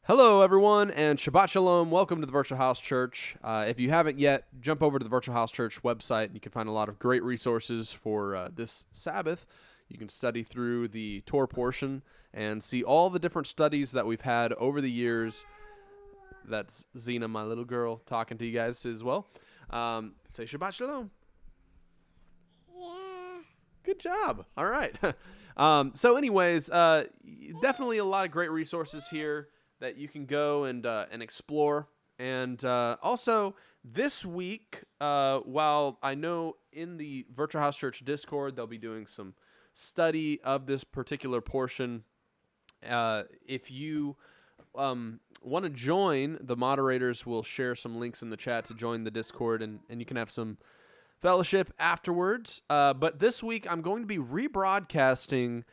Hello, everyone, and Shabbat Shalom. Welcome to the Virtual House Church. If you haven't yet, jump over to the Virtual House Church website, and you can find a lot of great resources for this Sabbath. You can study through the Torah portion and see all the different studies that we've had over the years. That's Zena, my little girl, talking to you guys as well. Say Shabbat Shalom. Yeah. Good job. All right. So anyways, definitely a lot of great resources here that you can go and explore. And also this week, while I know in the Virtual House Church Discord, they'll be doing some study of this particular portion. If you want to join, the moderators will share some links in the chat to join the Discord, and you can have some fellowship afterwards. But this week, I'm going to be rebroadcasting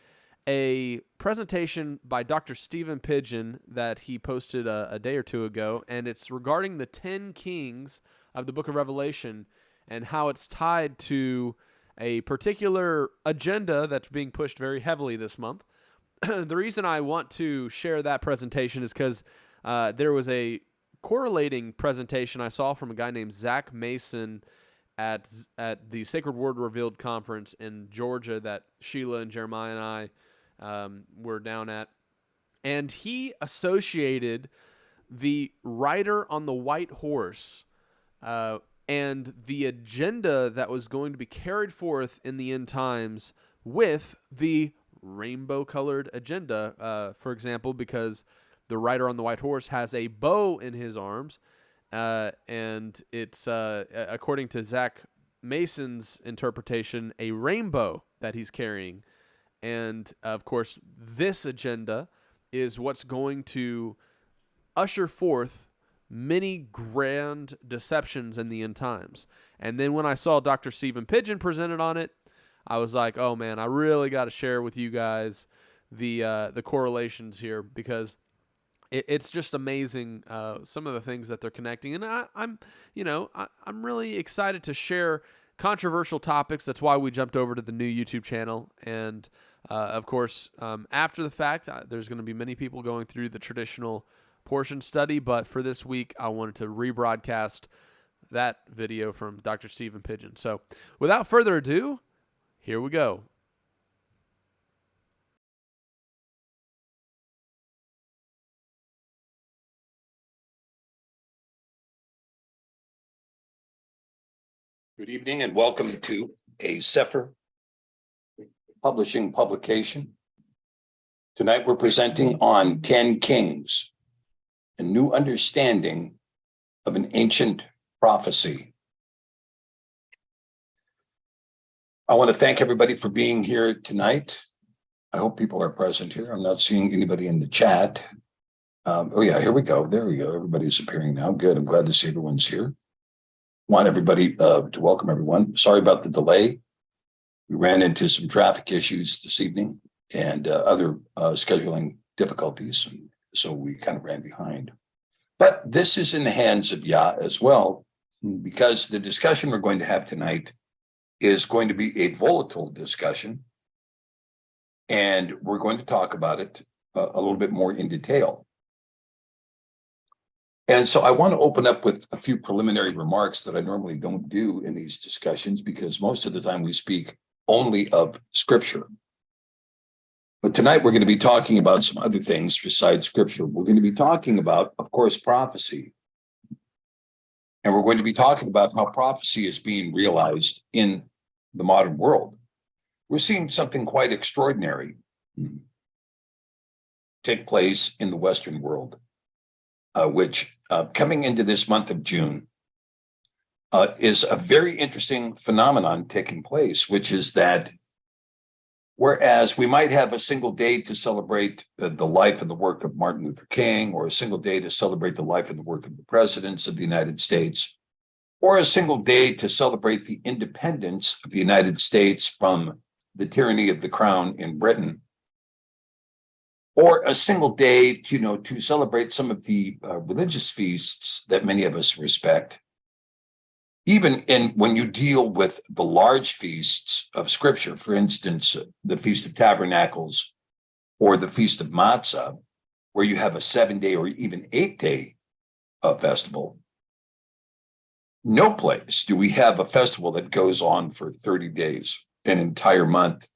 a presentation by Dr. Stephen Pidgeon that he posted a day or two ago, and it's regarding the 10 kings of the book of Revelation and how it's tied to a particular agenda that's being pushed very heavily this month. The reason I want to share that presentation is because there was a correlating presentation I saw from a guy named Zach Mason at the Sacred Word Revealed conference in Georgia that Sheila and Jeremiah and I were down at, and he associated the rider on the white horse and the agenda that was going to be carried forth in the end times with the rainbow-colored agenda, for example, because the rider on the white horse has a bow in his arms, and it's, according to Zach Mason's interpretation, a rainbow that he's carrying. And, of course, this agenda is what's going to usher forth many grand deceptions in the end times. And then when I saw Dr. Stephen Pidgeon presented on it, I was like, oh, man, I really got to share with you guys the correlations here, because it's just amazing, some of the things that they're connecting. And I'm really excited to share controversial topics. That's why we jumped over to the new YouTube channel. And of course, after the fact, there's going to be many people going through the traditional portion study. But for this week, I wanted to rebroadcast that video from Dr. Stephen Pidgeon. So without further ado, here we go. Good evening and welcome to a Cepher publishing publication. Tonight we're presenting on 10 Kings, a new understanding of an ancient prophecy. I want to thank everybody for being here tonight. I hope people are present here. I'm not seeing anybody in the chat. Oh yeah, here we go. There we go. Everybody's appearing now. Good. I'm glad to see everyone's here. Want everybody to welcome everyone. Sorry about the delay. We ran into some traffic issues this evening and other scheduling difficulties, and so we kind of ran behind. But this is in the hands of Yah as well, because the discussion we're going to have tonight is going to be a volatile discussion, and we're going to talk about it a little bit more in detail. And so I want to open up with a few preliminary remarks that I normally don't do in these discussions, because most of the time we speak only of Scripture. But tonight we're going to be talking about some other things besides Scripture. We're going to be talking about, of course, prophecy. And we're going to be talking about how prophecy is being realized in the modern world. We're seeing something quite extraordinary take place in the Western world. Which coming into this month of June is a very interesting phenomenon taking place, which is that whereas we might have a single day to celebrate the life and the work of Martin Luther King, or a single day to celebrate the life and the work of the presidents of the United States, or a single day to celebrate the independence of the United States from the tyranny of the crown in Britain, or a single day to celebrate some of the religious feasts that many of us respect. Even when you deal with the large feasts of Scripture, for instance, the Feast of Tabernacles or the Feast of Matzah, where you have a 7-day or even 8-day festival. No place do we have a festival that goes on for 30 days, an entire month,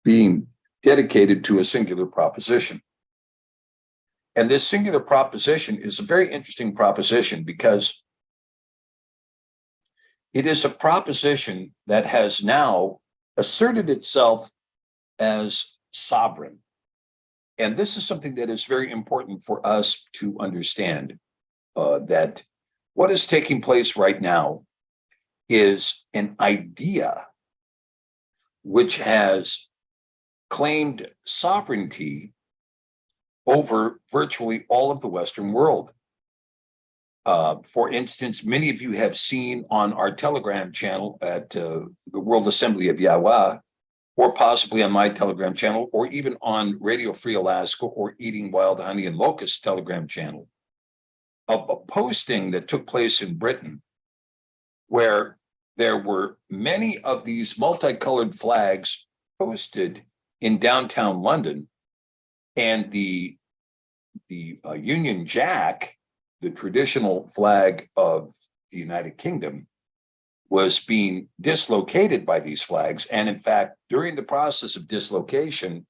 being dedicated to a singular proposition. And this singular proposition is a very interesting proposition because it is a proposition that has now asserted itself as sovereign. And this is something that is very important for us to understand, that what is taking place right now is an idea which has claimed sovereignty over virtually all of the Western world. For instance, many of you have seen on our Telegram channel at the World Assembly of Yahweh, or possibly on my Telegram channel, or even on Radio Free Alaska or Eating Wild Honey and Locust Telegram channel, of a posting that took place in Britain where there were many of these multicolored flags posted in downtown London, and the Union Jack, the traditional flag of the United Kingdom, was being dislocated by these flags. And in fact, during the process of dislocation,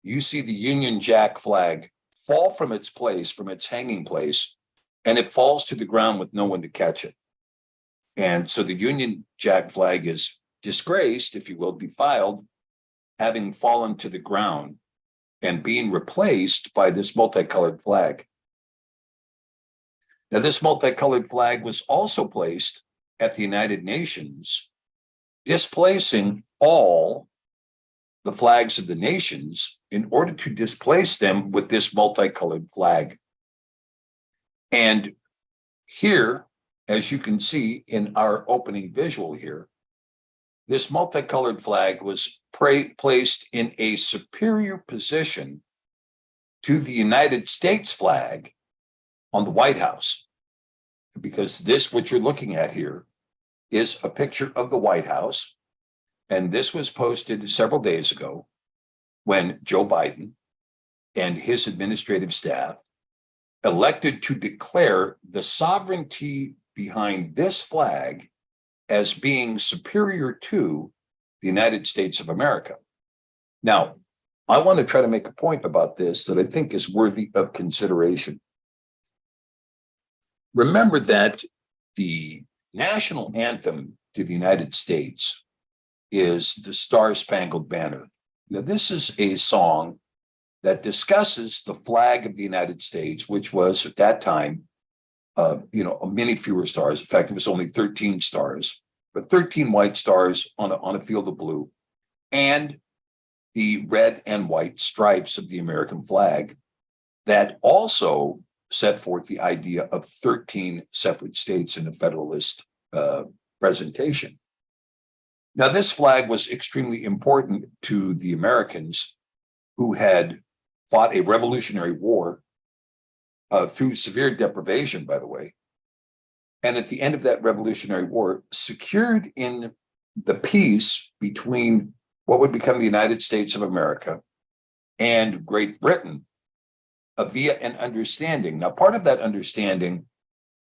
you see the Union Jack flag fall from its place, from its hanging place, and it falls to the ground with no one to catch it. And so the Union Jack flag is disgraced, if you will, defiled, having fallen to the ground and being replaced by this multicolored flag. Now, this multicolored flag was also placed at the United Nations, displacing all the flags of the nations in order to displace them with this multicolored flag. And here, as you can see in our opening visual here, this multicolored flag was placed in a superior position to the United States flag on the White House, because this, what you're looking at here, is a picture of the White House. And this was posted several days ago when Joe Biden and his administrative staff elected to declare the sovereignty behind this flag as being superior to the United States of America. Now, I want to try to make a point about this that I think is worthy of consideration. Remember that the national anthem to the United States is the Star-Spangled Banner. Now, this is a song that discusses the flag of the United States, which was at that time, many fewer stars. In fact, it was only 13 stars, but 13 white stars on a field of blue, and the red and white stripes of the American flag that also set forth the idea of 13 separate states in a Federalist presentation. Now, this flag was extremely important to the Americans who had fought a Revolutionary War through severe deprivation, by the way, and at the end of that Revolutionary War, secured in the peace between what would become the United States of America and Great Britain via an understanding. Now, part of that understanding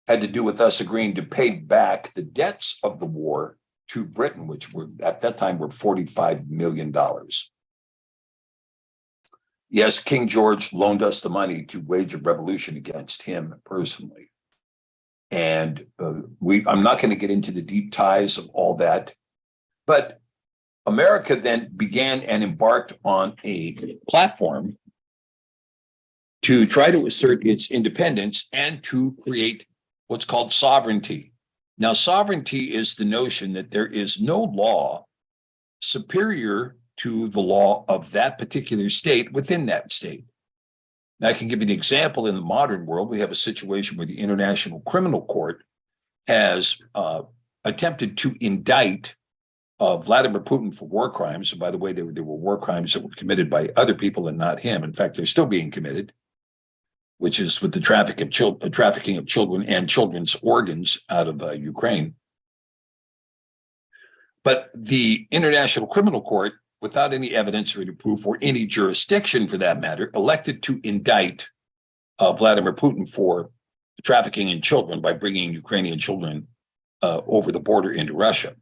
had to do with us agreeing to pay back the debts of the war to Britain, which were at that time were $45 million. Yes, King George loaned us the money to wage a revolution against him personally. And I'm not going to get into the deep ties of all that, but America then began and embarked on a platform to try to assert its independence and to create what's called sovereignty. Now, sovereignty is the notion that there is no law superior to the law of that particular state within that state. Now, I can give you an example. In the modern world, we have a situation where the International Criminal Court has attempted to indict Vladimir Putin for war crimes. And by the way, there were war crimes that were committed by other people and not him. In fact, they're still being committed, which is with the trafficking of children and children's organs out of Ukraine. But the International Criminal Court, without any evidence or any proof or any jurisdiction for that matter, elected to indict Vladimir Putin for trafficking in children by bringing Ukrainian children over the border into Russia.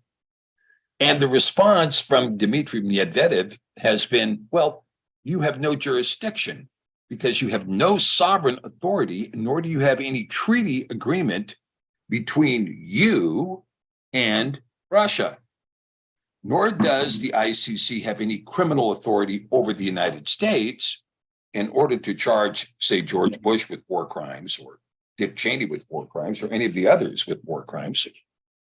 And the response from Dmitry Medvedev has been, well, you have no jurisdiction because you have no sovereign authority, nor do you have any treaty agreement between you and Russia. Nor does the ICC have any criminal authority over the United States in order to charge, say, George Bush with war crimes or Dick Cheney with war crimes or any of the others with war crimes.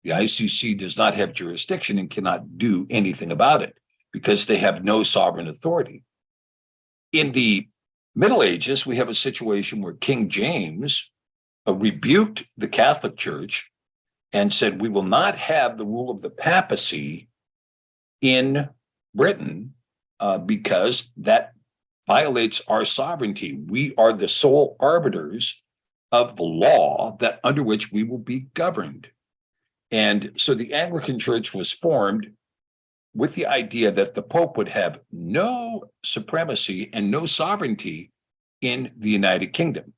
The ICC does not have jurisdiction and cannot do anything about it because they have no sovereign authority. In the Middle Ages, we have a situation where King James rebuked the Catholic Church and said, we will not have the rule of the papacy in Britain because that violates our sovereignty. We are the sole arbiters of the law that under which we will be governed. And so the Anglican Church was formed with the idea that the Pope would have no supremacy and no sovereignty in the United Kingdom.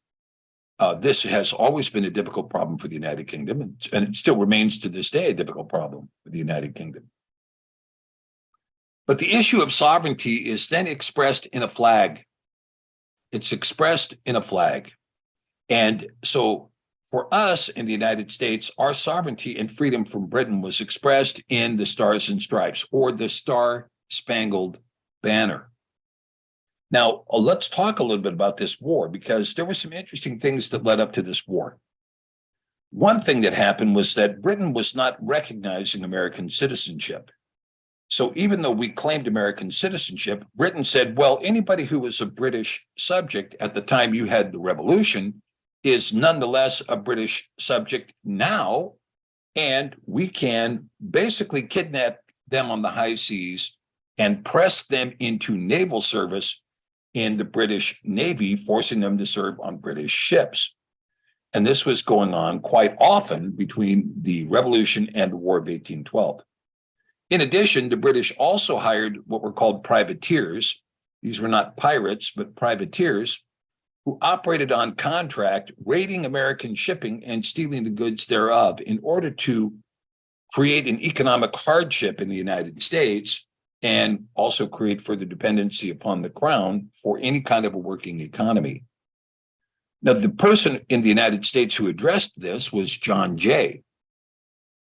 This has always been a difficult problem for the United Kingdom, and it still remains to this day a difficult problem for the United Kingdom. But the issue of sovereignty is then expressed in a flag. It's expressed in a flag. And so for us in the United States, our sovereignty and freedom from Britain was expressed in the Stars and Stripes, or the Star-Spangled Banner. Now, let's talk a little bit about this war, because there were some interesting things that led up to this war. One thing that happened was that Britain was not recognizing American citizenship. So even though we claimed American citizenship, Britain said, well, anybody who was a British subject at the time you had the revolution is nonetheless a British subject now, and we can basically kidnap them on the high seas and press them into naval service in the British Navy, forcing them to serve on British ships. And this was going on quite often between the Revolution and the War of 1812. In addition, the British also hired what were called privateers. These were not pirates, but privateers, who operated on contract, raiding American shipping and stealing the goods thereof in order to create an economic hardship in the United States and also create further dependency upon the crown for any kind of a working economy. Now, the person in the United States who addressed this was John Jay.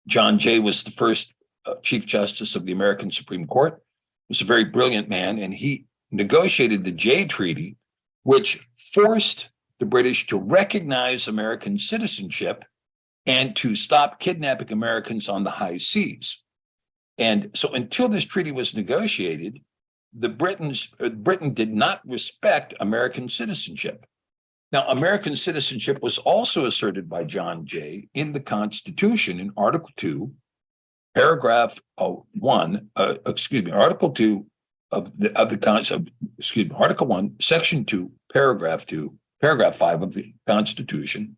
John Jay was the first Chief Justice of the American Supreme Court. He was a very brilliant man, and he negotiated the Jay Treaty, which forced the British to recognize American citizenship and to stop kidnapping Americans on the high seas. And so until this treaty was negotiated, Britain did not respect American citizenship. Now, American citizenship was also asserted by John Jay in the Constitution in Article 2, Paragraph 1, Article 2 Article 1, Section 2, Paragraph 5 of the Constitution.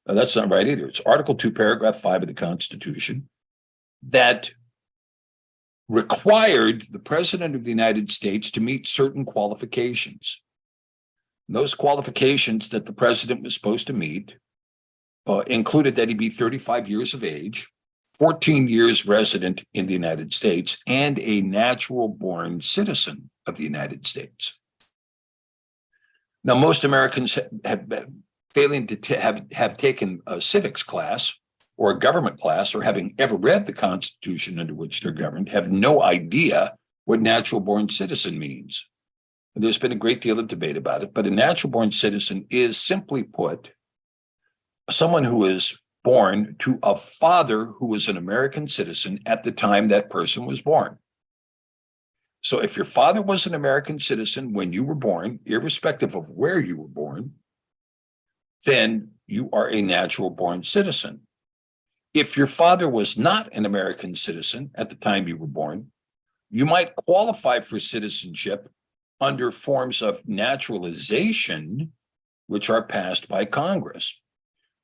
That's not right either. It's Article 2, Paragraph 5 of the Constitution that required the President of the United States to meet certain qualifications. Those qualifications that the President was supposed to meet included that he be 35 years of age, 14 years resident in the United States, and a natural-born citizen of the United States. Now, most Americans have failing to have taken a civics class or a government class, or having ever read the Constitution under which they're governed, have no idea what natural-born citizen means. And there's been a great deal of debate about it, but a natural-born citizen is, simply put, someone who is born to a father who was an American citizen at the time that person was born. So if your father was an American citizen when you were born, irrespective of where you were born, then you are a natural-born citizen. If your father was not an American citizen at the time you were born, you might qualify for citizenship under forms of naturalization, which are passed by Congress.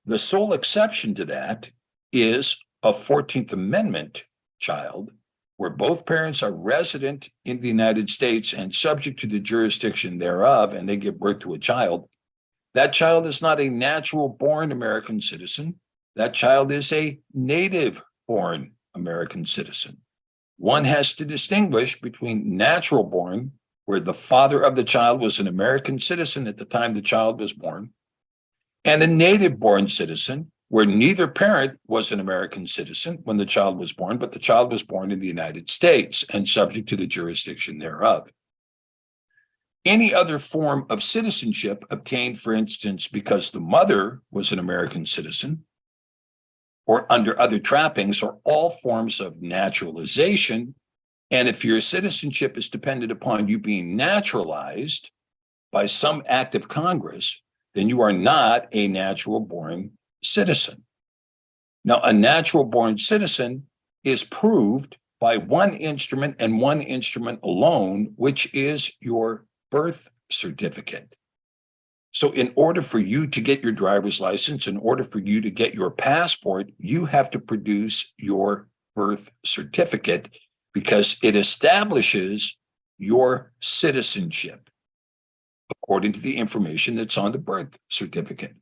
The sole exception to that is a 14th Amendment child, where both parents are resident in the United States and subject to the jurisdiction thereof, and they give birth to a child. That child is not a natural born American citizen. That child is a native born American citizen. One has to distinguish between natural born, where the father of the child was an American citizen at the time the child was born, and a native born citizen, where neither parent was an American citizen when the child was born, but the child was born in the United States and subject to the jurisdiction thereof. Any other form of citizenship obtained, for instance, because the mother was an American citizen or under other trappings, are all forms of naturalization. And if your citizenship is dependent upon you being naturalized by some act of Congress, then you are not a natural born citizen. Now, a natural born citizen is proved by one instrument and one instrument alone, which is your birth certificate. So in order for you to get your driver's license, in order for you to get your passport, you have to produce your birth certificate because it establishes your citizenship according to the information that's on the birth certificate.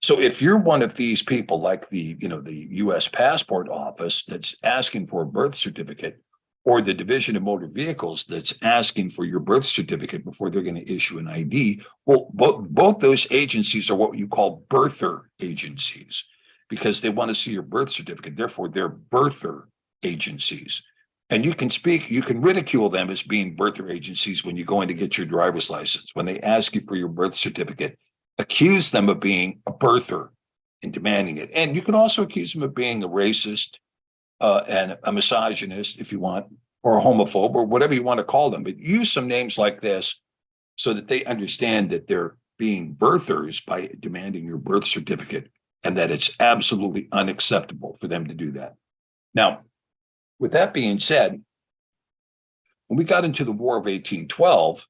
So if you're one of these people like the US Passport Office that's asking for a birth certificate, or the Division of Motor Vehicles that's asking for your birth certificate before they're going to issue an ID, well, both those agencies are what you call birther agencies because they want to see your birth certificate. Therefore, they're birther agencies. And you can ridicule them as being birther agencies when you go in to get your driver's license. When they ask you for your birth certificate, accuse them of being a birther and demanding it. And you can also accuse them of being a racist, and a misogynist, if you want, or a homophobe, or whatever you want to call them. But use some names like this so that they understand that they're being birthers by demanding your birth certificate and that it's absolutely unacceptable for them to do that. Now, with that being said, when we got into the War of 1812,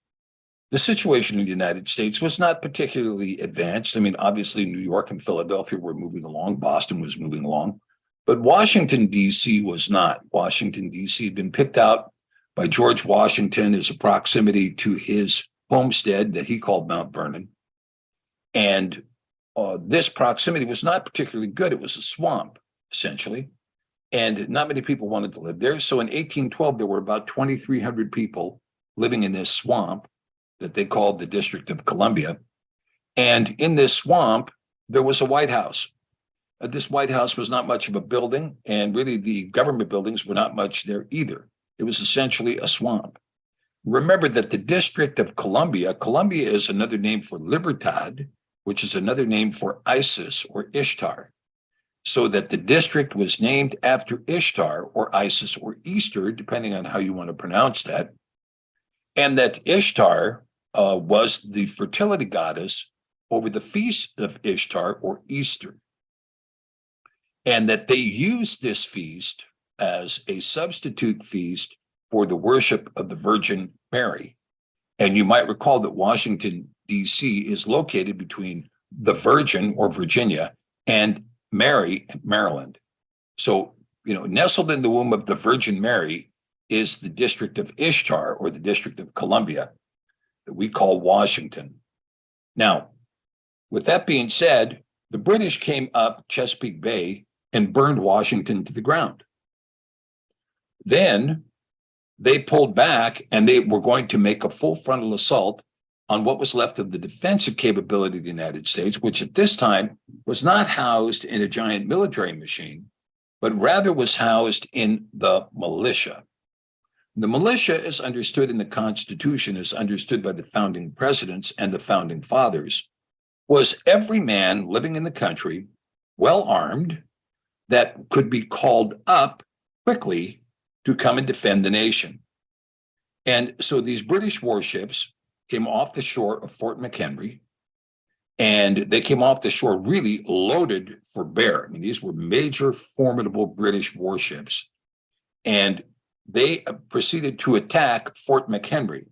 the situation in the United States was not particularly advanced. I mean, obviously, New York and Philadelphia were moving along. Boston was moving along. But Washington, D.C. was not. Washington, D.C. had been picked out by George Washington as a proximity to his homestead that he called Mount Vernon. And this proximity was not particularly good. It was a swamp, essentially. And not many people wanted to live there. So in 1812, there were about 2,300 people living in this swamp that they called the District of Columbia. And in this swamp, there was a White House. This White House was not much of a building, and really the government buildings were not much there either. It was essentially a swamp. Remember that the District of Columbia is another name for Libertad, which is another name for Isis or Ishtar. So that the district was named after Ishtar or Isis or Easter, depending on how you want to pronounce that. And that Ishtar was the fertility goddess over the feast of Ishtar or Easter. And that they used this feast as a substitute feast for the worship of the Virgin Mary. And you might recall that Washington, D.C. is located between the Virgin or Virginia and Mary, Maryland. So, nestled in the womb of the Virgin Mary is the District of Ishtar or the District of Columbia that we call Washington. Now, with that being said, the British came up Chesapeake Bay and burned Washington to the ground. Then they pulled back and they were going to make a full frontal assault on what was left of the defensive capability of the United States, which at this time was not housed in a giant military machine, but rather was housed in the militia. The militia, as understood in the Constitution, as understood by the founding presidents and the founding fathers, was every man living in the country, well armed, that could be called up quickly to come and defend the nation. And so these British warships came off the shore of Fort McHenry, and they came off the shore really loaded for bear. I mean, these were major, formidable British warships. And they proceeded to attack Fort McHenry.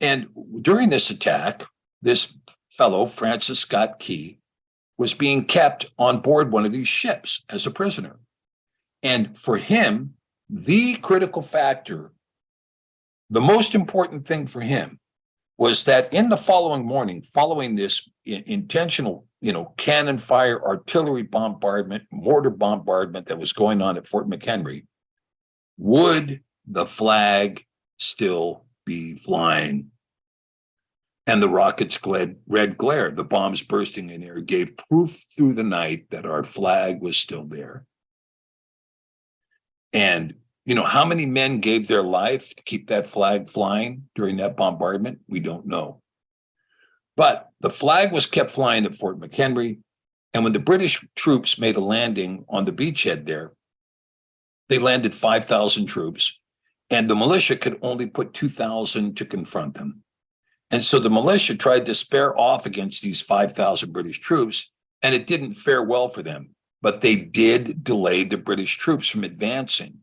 And during this attack, this fellow, Francis Scott Key, was being kept on board one of these ships as a prisoner. And for him, the critical factor, the most important thing for him was that in the following morning, following this intentional, cannon fire, artillery bombardment, mortar bombardment that was going on at Fort McHenry, would the flag still be flying? And the rocket's red glare, the bombs bursting in air, gave proof through the night that our flag was still there. And how many men gave their life to keep that flag flying during that bombardment? We don't know. But the flag was kept flying at Fort McHenry. And when the British troops made a landing on the beachhead there, they landed 5,000 troops, and the militia could only put 2,000 to confront them. And so the militia tried to spare off against these 5,000 British troops, and it didn't fare well for them. But they did delay the British troops from advancing,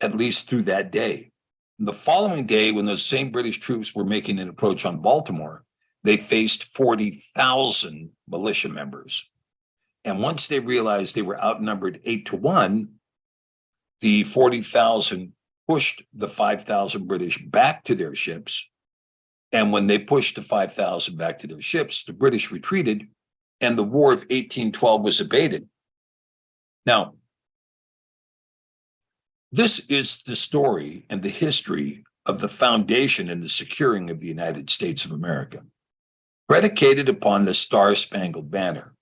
at least through that day. And the following day, when those same British troops were making an approach on Baltimore, they faced 40,000 militia members. And once they realized they were outnumbered 8-1, the 40,000 pushed the 5,000 British back to their ships. And when they pushed the 5,000 back to their ships, the British retreated, and the War of 1812 was abated. Now, this is the story and the history of the foundation and the securing of the United States of America, predicated upon the Star-Spangled Banner.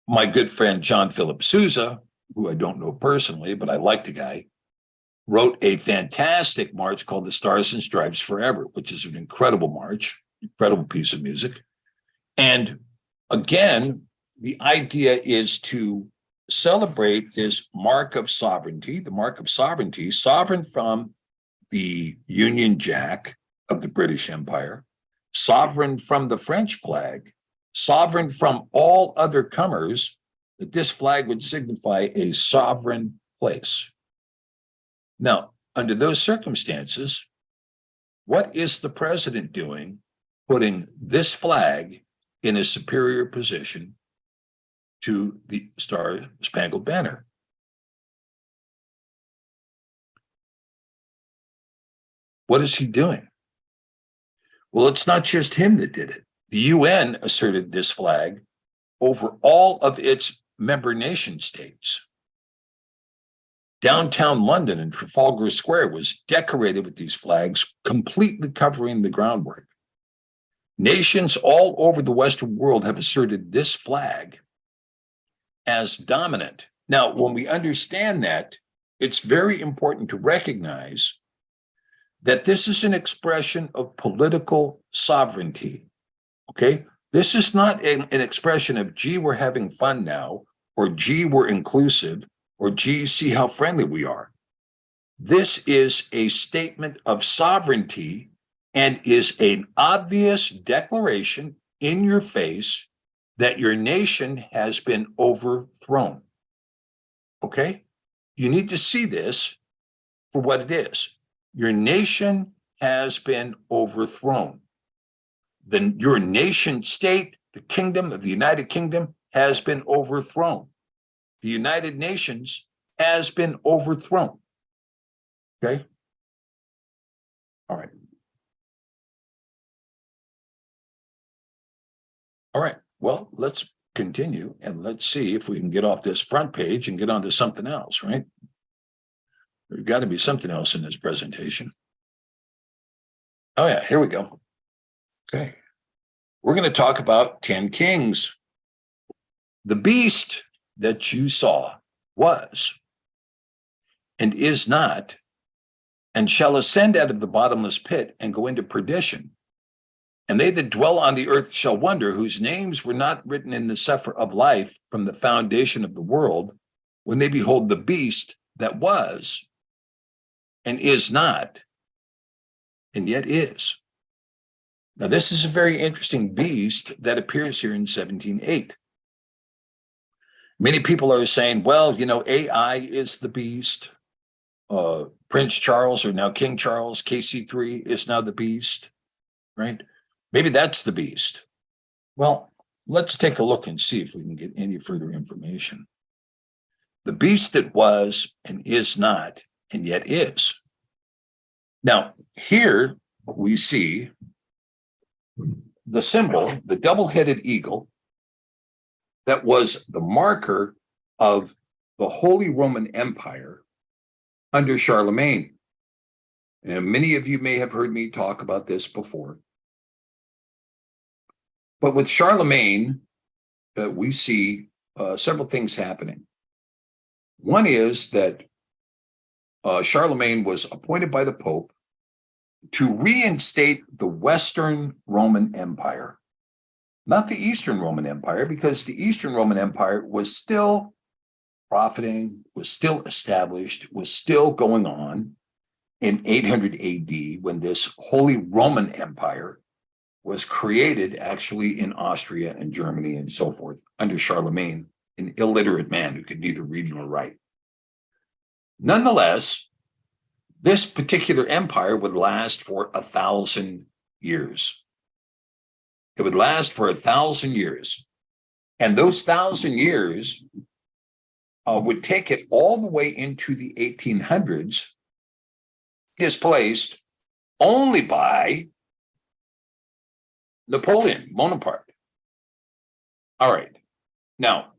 My good friend John Philip Sousa, who I don't know personally, but I like the guy, wrote a fantastic march called the Stars and Stripes Forever, which is an incredible march, incredible piece of music. And again, the idea is to celebrate this mark of sovereignty, the mark of sovereignty, sovereign from the Union Jack of the British Empire, sovereign from the French flag, sovereign from all other comers, that this flag would signify a sovereign place. Now, under those circumstances, what is the president doing putting this flag in a superior position to the Star-Spangled Banner? What is he doing? Well, it's not just him that did it. The UN asserted this flag over all of its member nation states. Downtown London and Trafalgar Square was decorated with these flags, completely covering the groundwork. Nations all over the Western world have asserted this flag as dominant. Now, when we understand that, it's very important to recognize that this is an expression of political sovereignty, okay? This is not an expression of, gee, we're having fun now, or gee, we're inclusive, or gee, see how friendly we are. This is a statement of sovereignty and is an obvious declaration in your face that your nation has been overthrown. Okay? You need to see this for what it is. Your nation has been overthrown. Your nation state, the kingdom of the United Kingdom, has been overthrown. The United Nations has been overthrown. Okay? All right. All right. Well, let's continue and let's see if we can get off this front page and get on to something else, right? There's got to be something else in this presentation. Oh, yeah, here we go. Okay. We're going to talk about 10 kings. The beast that you saw was and is not, and shall ascend out of the bottomless pit and go into perdition. And they that dwell on the earth shall wonder, whose names were not written in the Cepher of life from the foundation of the world, when they behold the beast that was and is not, and yet is. Now, this is a very interesting beast that appears here in 17:8. Many people are saying, well, AI is the beast. Prince Charles, or now King Charles, KC3 is now the beast, right? Maybe that's the beast. Well, let's take a look and see if we can get any further information. The beast that was and is not, and yet is. Now, here we see the symbol, the double-headed eagle, that was the marker of the Holy Roman Empire under Charlemagne. And many of you may have heard me talk about this before. But with Charlemagne, we see several things happening. One is that Charlemagne was appointed by the Pope to reinstate the Western Roman Empire, not the Eastern Roman Empire, because the Eastern Roman Empire was still profiting, was still established, was still going on in 800 AD when this Holy Roman Empire was created actually in Austria and Germany and so forth under Charlemagne, an illiterate man who could neither read nor write. Nonetheless, this particular empire would last for 1,000 years. It would last for 1,000 years. And those 1,000 years would take it all the way into the 1800s, displaced only by Napoleon Bonaparte. All right. Now,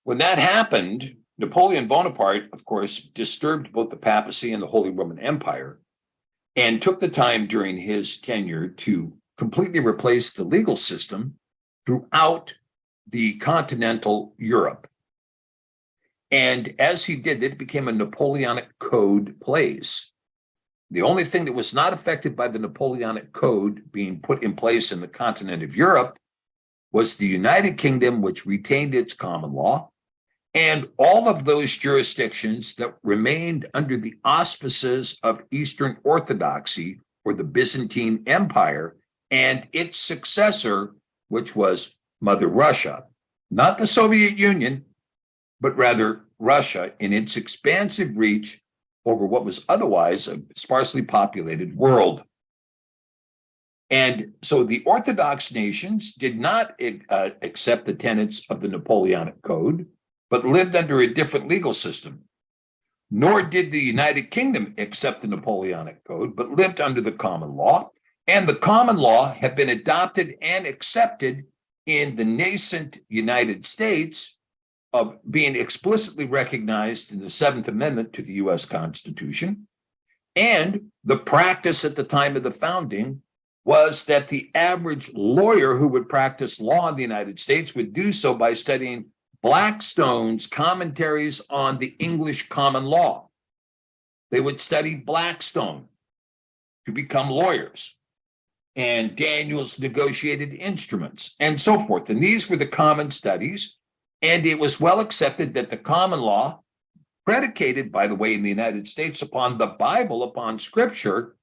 when that happened, Napoleon Bonaparte, of course, disturbed both the papacy and the Holy Roman Empire and took the time during his tenure to completely replace the legal system throughout the continental Europe. And as he did, it became a Napoleonic Code place. The only thing that was not affected by the Napoleonic Code being put in place in the continent of Europe was the United Kingdom, which retained its common law, and all of those jurisdictions that remained under the auspices of Eastern Orthodoxy or the Byzantine Empire and its successor, which was Mother Russia, not the Soviet Union, but rather Russia in its expansive reach over what was otherwise a sparsely populated world. And so the Orthodox nations did not accept the tenets of the Napoleonic Code, but lived under a different legal system. Nor did the United Kingdom accept the Napoleonic Code, but lived under the common law. And the common law had been adopted and accepted in the nascent United States, of being explicitly recognized in the Seventh Amendment to the US Constitution. And the practice at the time of the founding was that the average lawyer who would practice law in the United States would do so by studying Blackstone's commentaries on the English common law. They would study Blackstone to become lawyers, and Daniel's negotiated instruments, and so forth. And these were the common studies. And it was well accepted that the common law, predicated, by the way, in the United States upon the Bible, upon Scripture,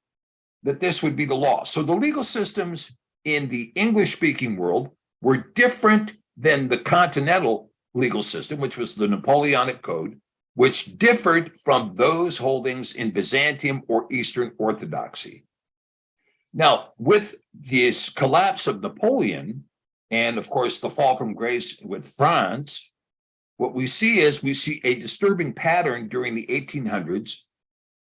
that this would be the law. So the legal systems in the English-speaking world were different than the continental legal system, which was the Napoleonic Code, which differed from those holdings in Byzantium or Eastern Orthodoxy. Now, with this collapse of Napoleon, and of course, the fall from grace with France, what we see is a disturbing pattern during the 1800s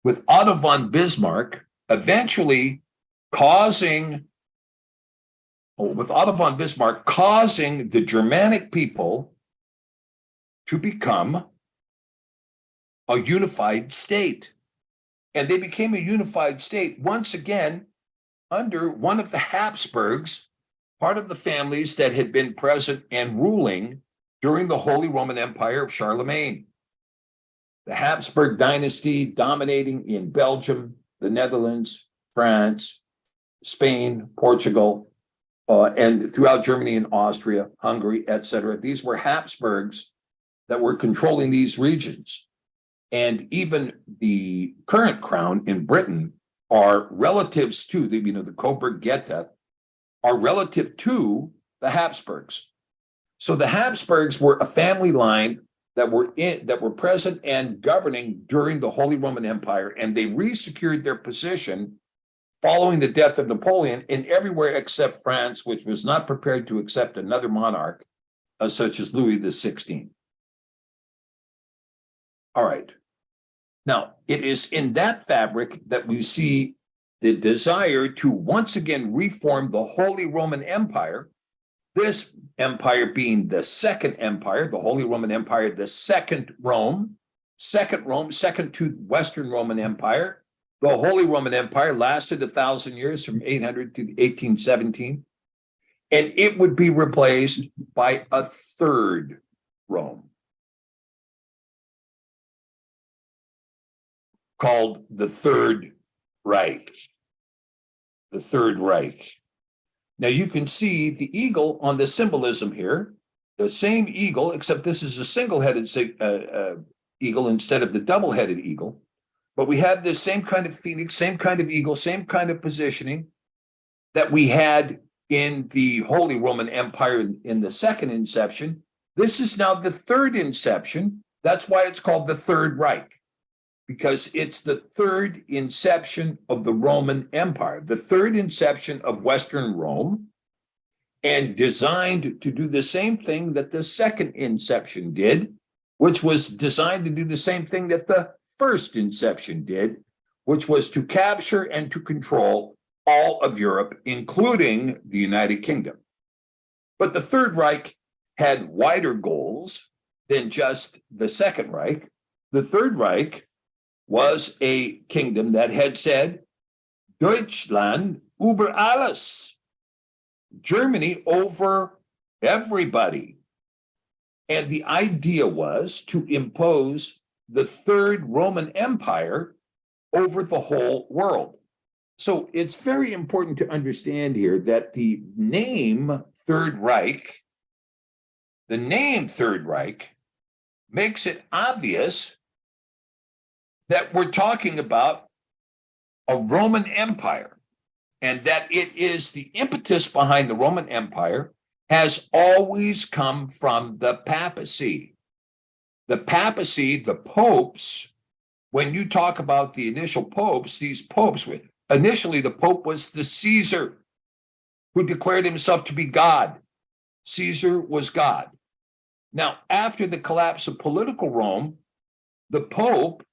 with Otto von Bismarck eventually causing the Germanic people to become a unified state. And they became a unified state once again under one of the Habsburgs, part of the families that had been present and ruling during the Holy Roman Empire of Charlemagne. The Habsburg dynasty dominating in Belgium, the Netherlands, France, Spain, Portugal, and throughout Germany and Austria, Hungary, etc. These were Habsburgs that were controlling these regions. And even the current crown in Britain are relatives to the Coburg Gotha, are relative to the Habsburgs. So the Habsburgs were a family line that were present and governing during the Holy Roman Empire, and they re-secured their position following the death of Napoleon in everywhere except France, which was not prepared to accept another monarch such as Louis XVI. All right. Now, it is in that fabric that we see the desire to once again reform the Holy Roman Empire, this empire being the Second Empire, the Holy Roman Empire, the Second Rome, second to Western Roman Empire. The Holy Roman Empire lasted 1,000 years from 800 to 1817, and it would be replaced by a third Rome called the Third Reich. The Third Reich. Now you can see the eagle on the symbolism here, the same eagle, except this is a single-headed eagle instead of the double-headed eagle. But we have this same kind of phoenix, same kind of eagle, same kind of positioning that we had in the Holy Roman Empire in the second inception. This is now the third inception. That's why it's called the Third Reich, because it's the third inception of the Roman Empire, the third inception of Western Rome, and designed to do the same thing that the second inception did, which was designed to do the same thing that the first inception did, which was to capture and to control all of Europe, including the United Kingdom. But the Third Reich had wider goals than just the Second Reich. The Third Reich was a kingdom that had said, Deutschland über alles, Germany over everybody. And the idea was to impose the Third Roman Empire over the whole world. So it's very important to understand here that the name Third Reich, makes it obvious that we're talking about a Roman Empire, and that it is the impetus behind the Roman Empire has always come from the papacy. The papacy, the popes, when you talk about the initial popes, these popes, initially the pope was the Caesar who declared himself to be God. Caesar was God. Now, after the collapse of political Rome, the pope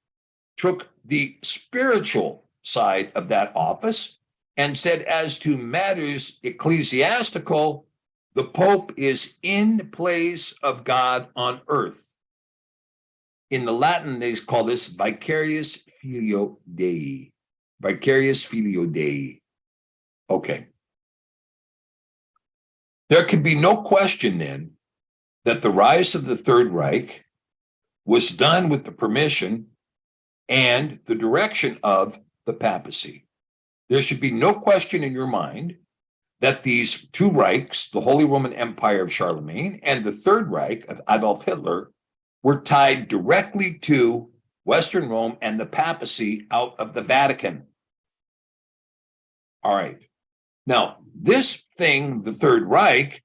took the spiritual side of that office and said, as to matters ecclesiastical, the pope is in place of God on earth. In the Latin, they call this vicarius filio Dei. Vicarius filio Dei. Okay. There can be no question then that the rise of the Third Reich was done with the permission and the direction of the papacy. There should be no question in your mind that these two Reichs, the Holy Roman Empire of Charlemagne and the Third Reich of Adolf Hitler, were tied directly to Western Rome and the papacy out of the Vatican. All right. Now, this thing, the Third Reich,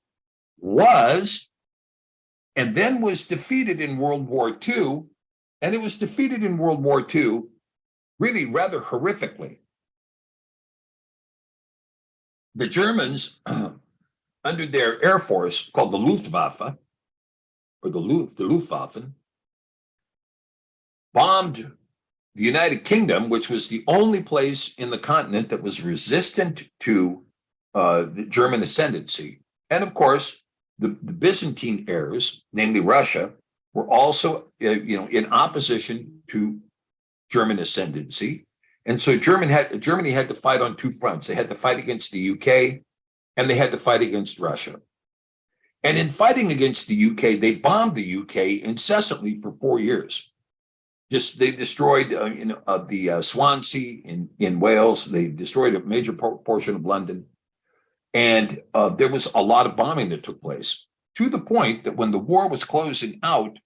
was and then was defeated in World War II, and it was defeated in World War II really rather horrifically. The Germans, under their air force called the Luftwaffe, or the Luftwaffe, bombed the United Kingdom, which was the only place in the continent that was resistant to the German ascendancy. And of course, the Byzantine heirs, namely Russia, were also in opposition to German ascendancy. And so Germany had to fight on two fronts. They had to fight against the UK and they had to fight against Russia. And in fighting against the UK, they bombed the UK incessantly for 4 years. They destroyed the Swansea in Wales. They destroyed a major portion of London. And there was a lot of bombing that took place, to the point that when the war was closing out,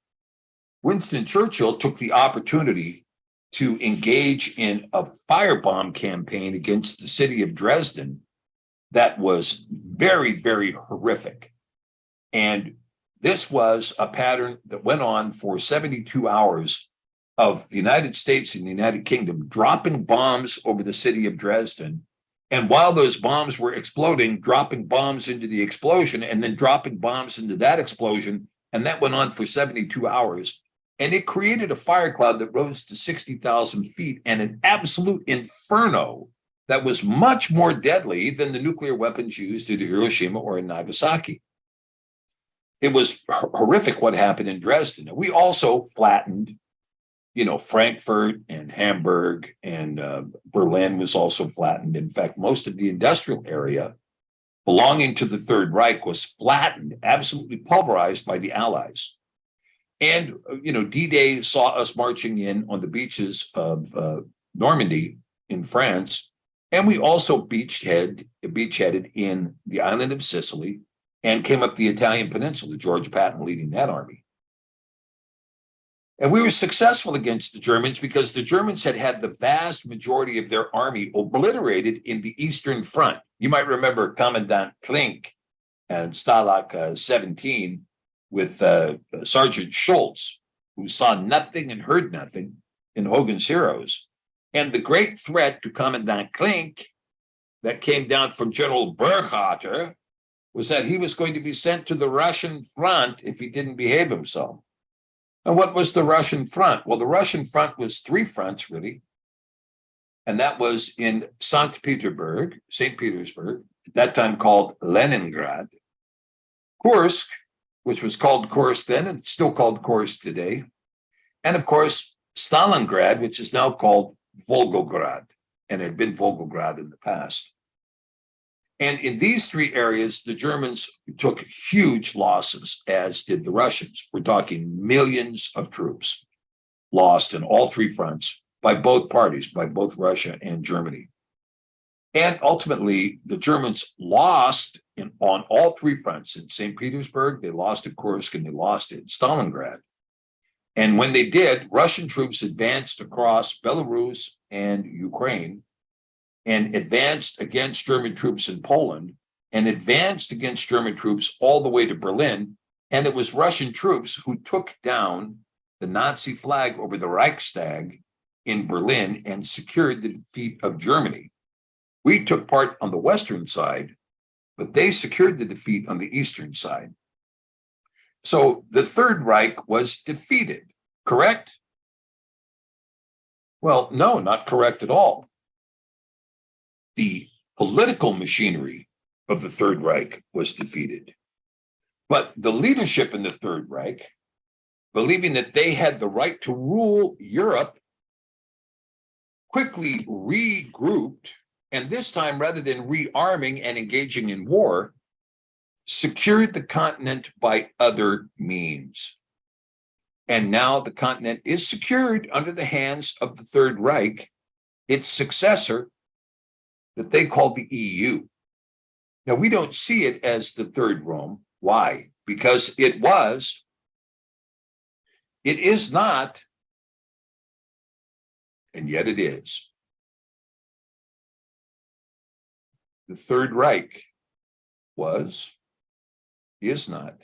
Winston Churchill took the opportunity to engage in a firebomb campaign against the city of Dresden that was very, very horrific. And this was a pattern that went on for 72 hours of the United States and the United Kingdom dropping bombs over the city of Dresden. And while those bombs were exploding, dropping bombs into the explosion and then dropping bombs into that explosion. And that went on for 72 hours. And it created a fire cloud that rose to 60,000 feet and an absolute inferno that was much more deadly than the nuclear weapons used at Hiroshima or in Nagasaki. It was horrific what happened in Dresden. We also flattened, Frankfurt and Hamburg, and Berlin was also flattened. In fact, most of the industrial area belonging to the Third Reich was flattened, absolutely pulverized by the Allies. And, D-Day saw us marching in on the beaches of Normandy in France. And we also beachheaded in the island of Sicily and came up the Italian peninsula, George Patton leading that army. And we were successful against the Germans because the Germans had the vast majority of their army obliterated in the Eastern Front. You might remember Commandant Klink and Stalag 17 with Sergeant Schultz, who saw nothing and heard nothing in Hogan's Heroes. And the great threat to Commandant Klink that came down from General Berghater was that he was going to be sent to the Russian front if he didn't behave himself. And what was the Russian front? Well, the Russian front was three fronts, really. And that was in St. Petersburg, at that time called Leningrad, Kursk, which was called Kursk then and still called Kursk today, and of course, Stalingrad, which is now called Volgograd, and had been Volgograd in the past. And in these three areas, the Germans took huge losses, as did the Russians. We're talking millions of troops lost in all three fronts by both parties, by both Russia and Germany. And ultimately, the Germans lost on all three fronts. In St. Petersburg, they lost at Kursk, and they lost at Stalingrad. And when they did, Russian troops advanced across Belarus and Ukraine, and advanced against German troops in Poland, and advanced against German troops all the way to Berlin. And it was Russian troops who took down the Nazi flag over the Reichstag in Berlin and secured the defeat of Germany. We took part on the Western side, but they secured the defeat on the Eastern side. So the Third Reich was defeated, correct? Well, no, not correct at all. The political machinery of the Third Reich was defeated. But the leadership in the Third Reich, believing that they had the right to rule Europe, quickly regrouped, and this time, rather than rearming and engaging in war, secured the continent by other means. And now the continent is secured under the hands of the Third Reich, its successor, that they called the EU. Now, we don't see it as the Third Rome. Why? Because it is not, and yet it is. The Third Reich is not,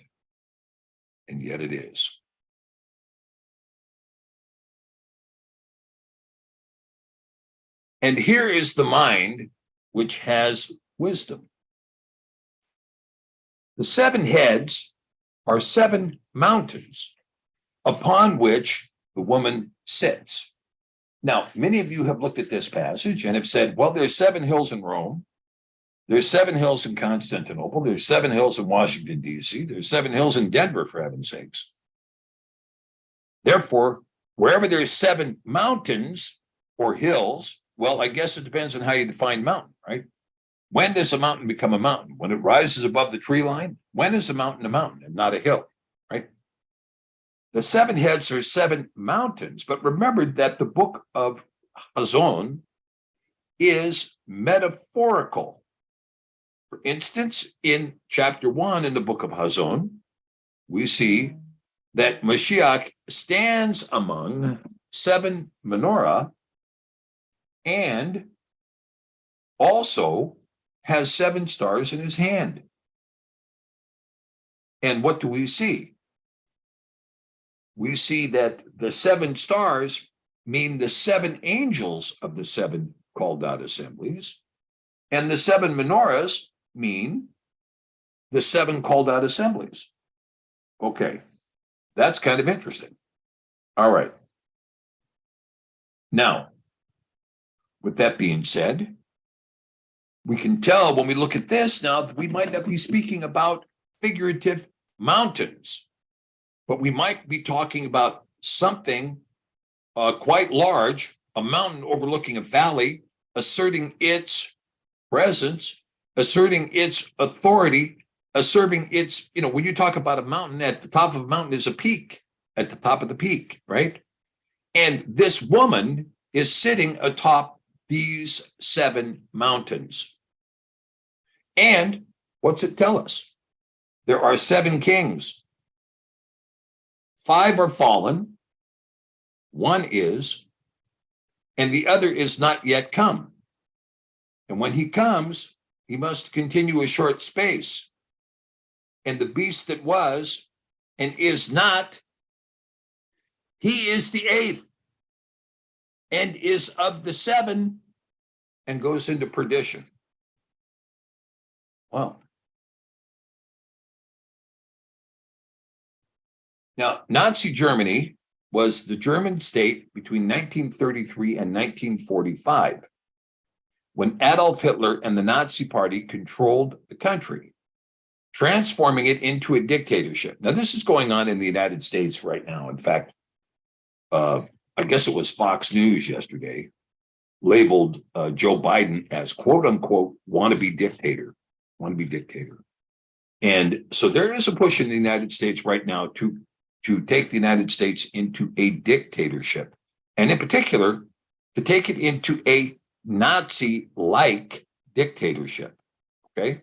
and yet it is. And here is the mind which has wisdom. The seven heads are seven mountains upon which the woman sits. Now, many of you have looked at this passage and have said, well, there's 7 hills in Rome. There's 7 hills in Constantinople. There's 7 hills in Washington, D.C. There's 7 hills in Denver, for heaven's sakes. Therefore, wherever there's 7 mountains or hills, well, I guess it depends on how you define mountain, right? When does a mountain become a mountain? When it rises above the tree line? When is a mountain and not a hill, right? The 7 heads are 7 mountains, but remember that the book of Chazon is metaphorical. For instance, in chapter 1 in the book of Chazon, we see that Mashiach stands among 7 menorah and also has 7 stars in his hand. And what do we see? We see that the 7 stars mean the 7 angels of the 7 called out assemblies, and the 7 menorahs mean the 7 called out assemblies. Okay, that's kind of interesting. All right. Now, with that being said, we can tell when we look at this now that we might not be speaking about figurative mountains, but we might be talking about something quite large, a mountain overlooking a valley, asserting its presence, asserting its authority, asserting its, when you talk about a mountain, at the top of a mountain is a peak, at the top of the peak, right? And this woman is sitting atop these 7 mountains. And what's it tell us? There are 7 kings. 5 are fallen, 1 is, and the other is not yet come. And when he comes, he must continue a short space. And the beast that was and is not, he is the 8th and is of the 7 and goes into perdition. Wow. Now, Nazi Germany was the German state between 1933 and 1945, when Adolf Hitler and the Nazi Party controlled the country, transforming it into a dictatorship. Now, this is going on in the United States right now. In fact, I guess it was Fox News yesterday labeled Joe Biden as quote unquote wannabe dictator. And so there is a push in the United States right now to take the United States into a dictatorship, and in particular, to take it into a Nazi-like dictatorship, okay?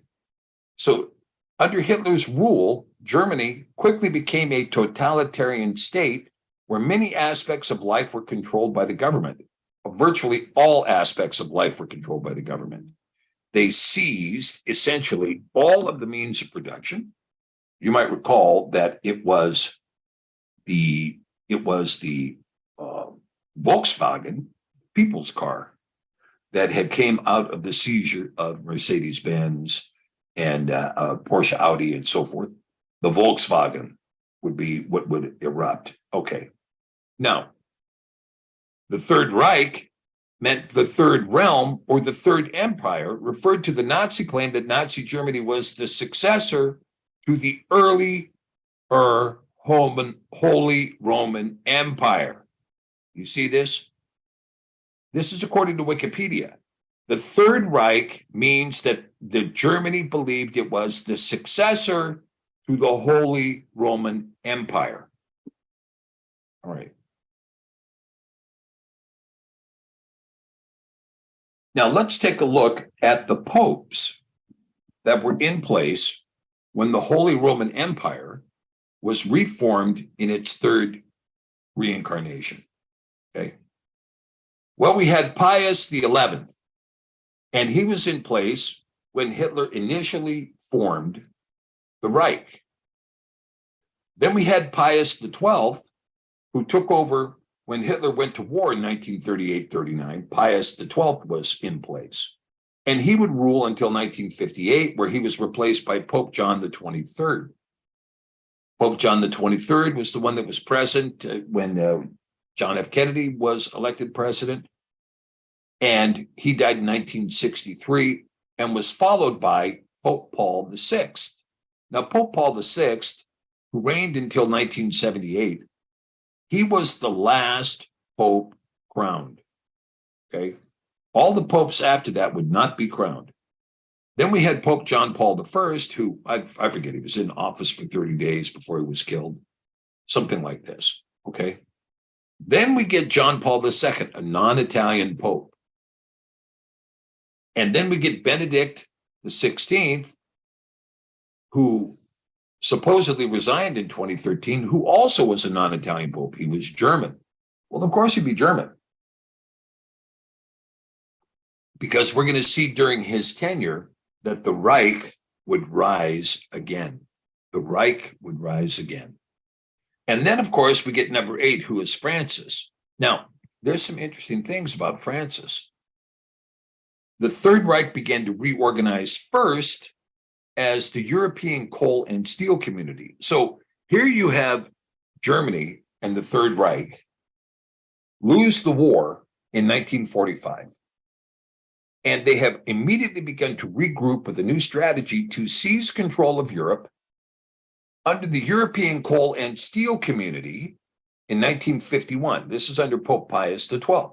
So under Hitler's rule, Germany quickly became a totalitarian state where many aspects of life were controlled by the government. Virtually all aspects of life were controlled by the government. They seized essentially all of the means of production. You might recall that it was the Volkswagen, people's car, that had came out of the seizure of Mercedes-Benz and Porsche, Audi, and so forth. The Volkswagen would be what would erupt. Okay. Now, the Third Reich meant the Third Realm or the Third Empire, referred to the Nazi claim that Nazi Germany was the successor to the early Holy Roman Empire. You see this? This is according to Wikipedia. The Third Reich means that the Germany believed it was the successor to the Holy Roman Empire. All right. Now let's take a look at the popes that were in place when the Holy Roman Empire was reformed in its 3rd reincarnation. Okay. Well, we had Pius XI, and he was in place when Hitler initially formed the Reich. Then we had Pius XII, who took over when Hitler went to war in 1938-39. Pius XII was in place, and he would rule until 1958, where he was replaced by Pope John the 23rd. Pope John the 23rd was the one that was present when John F. Kennedy was elected president, and he died in 1963 and was followed by Pope Paul VI. Now, Pope Paul VI, who reigned until 1978, he was the last pope crowned, okay? All the popes after that would not be crowned. Then we had Pope John Paul I, who, I forget, he was in office for 30 days before he was killed, something like this, okay? Then we get John Paul II, a non-Italian pope. And then we get Benedict XVI, who supposedly resigned in 2013, who also was a non-Italian pope. He was German. Well, of course he'd be German, because we're going to see during his tenure that the Reich would rise again. The Reich would rise again. And then, of course, we get number 8, who is Francis. Now, there's some interesting things about Francis. The Third Reich began to reorganize first as the European coal and steel community. So here you have Germany and the Third Reich lose the war in 1945. And they have immediately begun to regroup with a new strategy to seize control of Europe under the European Coal and Steel Community in 1951. This is under Pope Pius XII.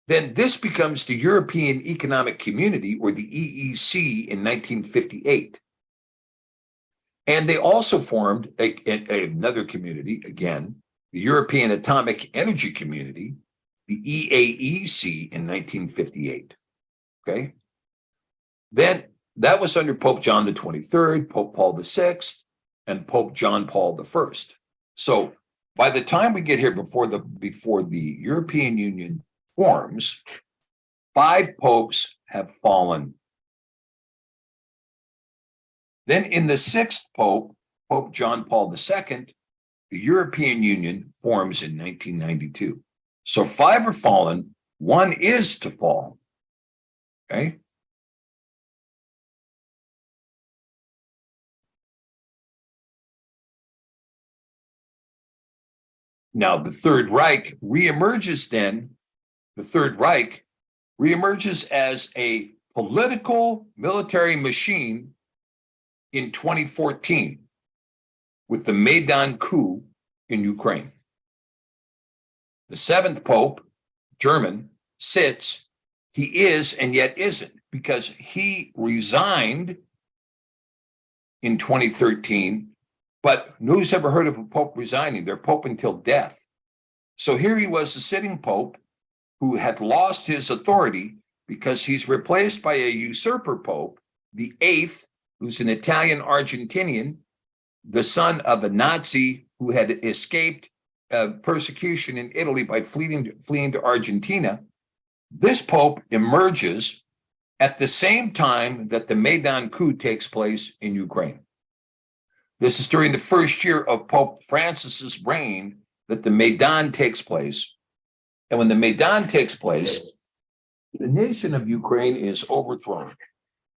Then this becomes the European Economic Community, or the EEC, in 1958. And they also formed another community, again, the European Atomic Energy Community, the EAEC, in 1958. Okay. Then that was under Pope John the 23rd, Pope Paul VI, and Pope John Paul I. So by the time we get here, before the European Union forms, 5 popes have fallen. Then in the 6th Pope, Pope John Paul II, the European Union forms in 1992. So 5 are fallen, 1 is to fall. Okay. Now the Third Reich reemerges then. The Third Reich reemerges as a political military machine in 2014 with the Maidan coup in Ukraine. The 7th Pope, German, sits. He is and yet isn't, because he resigned in 2013. But who's ever heard of a pope resigning? They're pope until death. So here he was, a sitting pope who had lost his authority because he's replaced by a usurper pope, the 8th, who's an Italian Argentinian, the son of a Nazi who had escaped persecution in Italy by fleeing to Argentina. This pope emerges at the same time that the Maidan coup takes place in Ukraine. This is during the first year of Pope Francis's reign that the Maidan takes place. And when the Maidan takes place, the nation of Ukraine is overthrown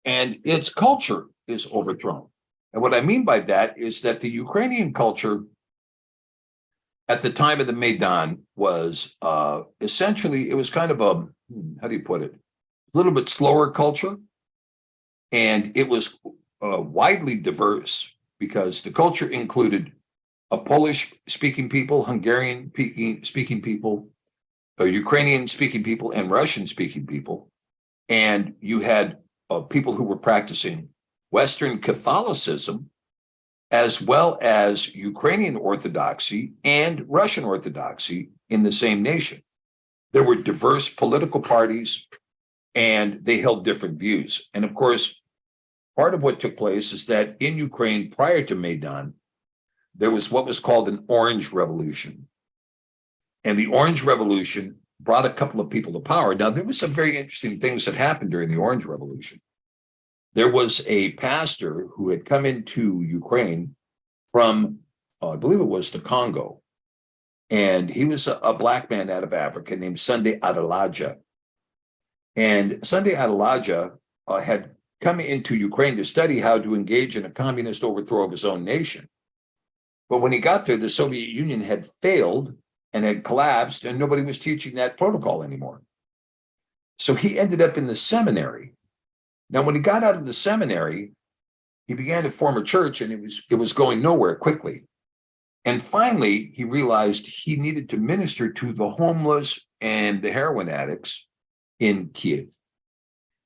and its culture is overthrown. And what I mean by that is that the Ukrainian culture at the time of the Maidan was essentially, it was kind of a, how do you put it, a little bit slower culture. And it was widely diverse because the culture included a Polish-speaking people, Hungarian-speaking people, Ukrainian-speaking people, and Russian-speaking people. And you had people who were practicing Western Catholicism, as well as Ukrainian Orthodoxy and Russian Orthodoxy in the same nation. There were diverse political parties, and they held different views. And of course, part of what took place is that in Ukraine, prior to Maidan, there was what was called an Orange Revolution. And the Orange Revolution brought a couple of people to power. Now, there were some very interesting things that happened during the Orange Revolution. There was a pastor who had come into Ukraine from, I believe it was the Congo. And he was a black man out of Africa named Sunday Adelaja. And Sunday Adelaja had come into Ukraine to study how to engage in a communist overthrow of his own nation. But when he got there, the Soviet Union had failed and had collapsed, and nobody was teaching that protocol anymore. So he ended up in the seminary. Now, when he got out of the seminary, he began to form a church, and it was going nowhere quickly. And finally, he realized he needed to minister to the homeless and the heroin addicts in Kiev.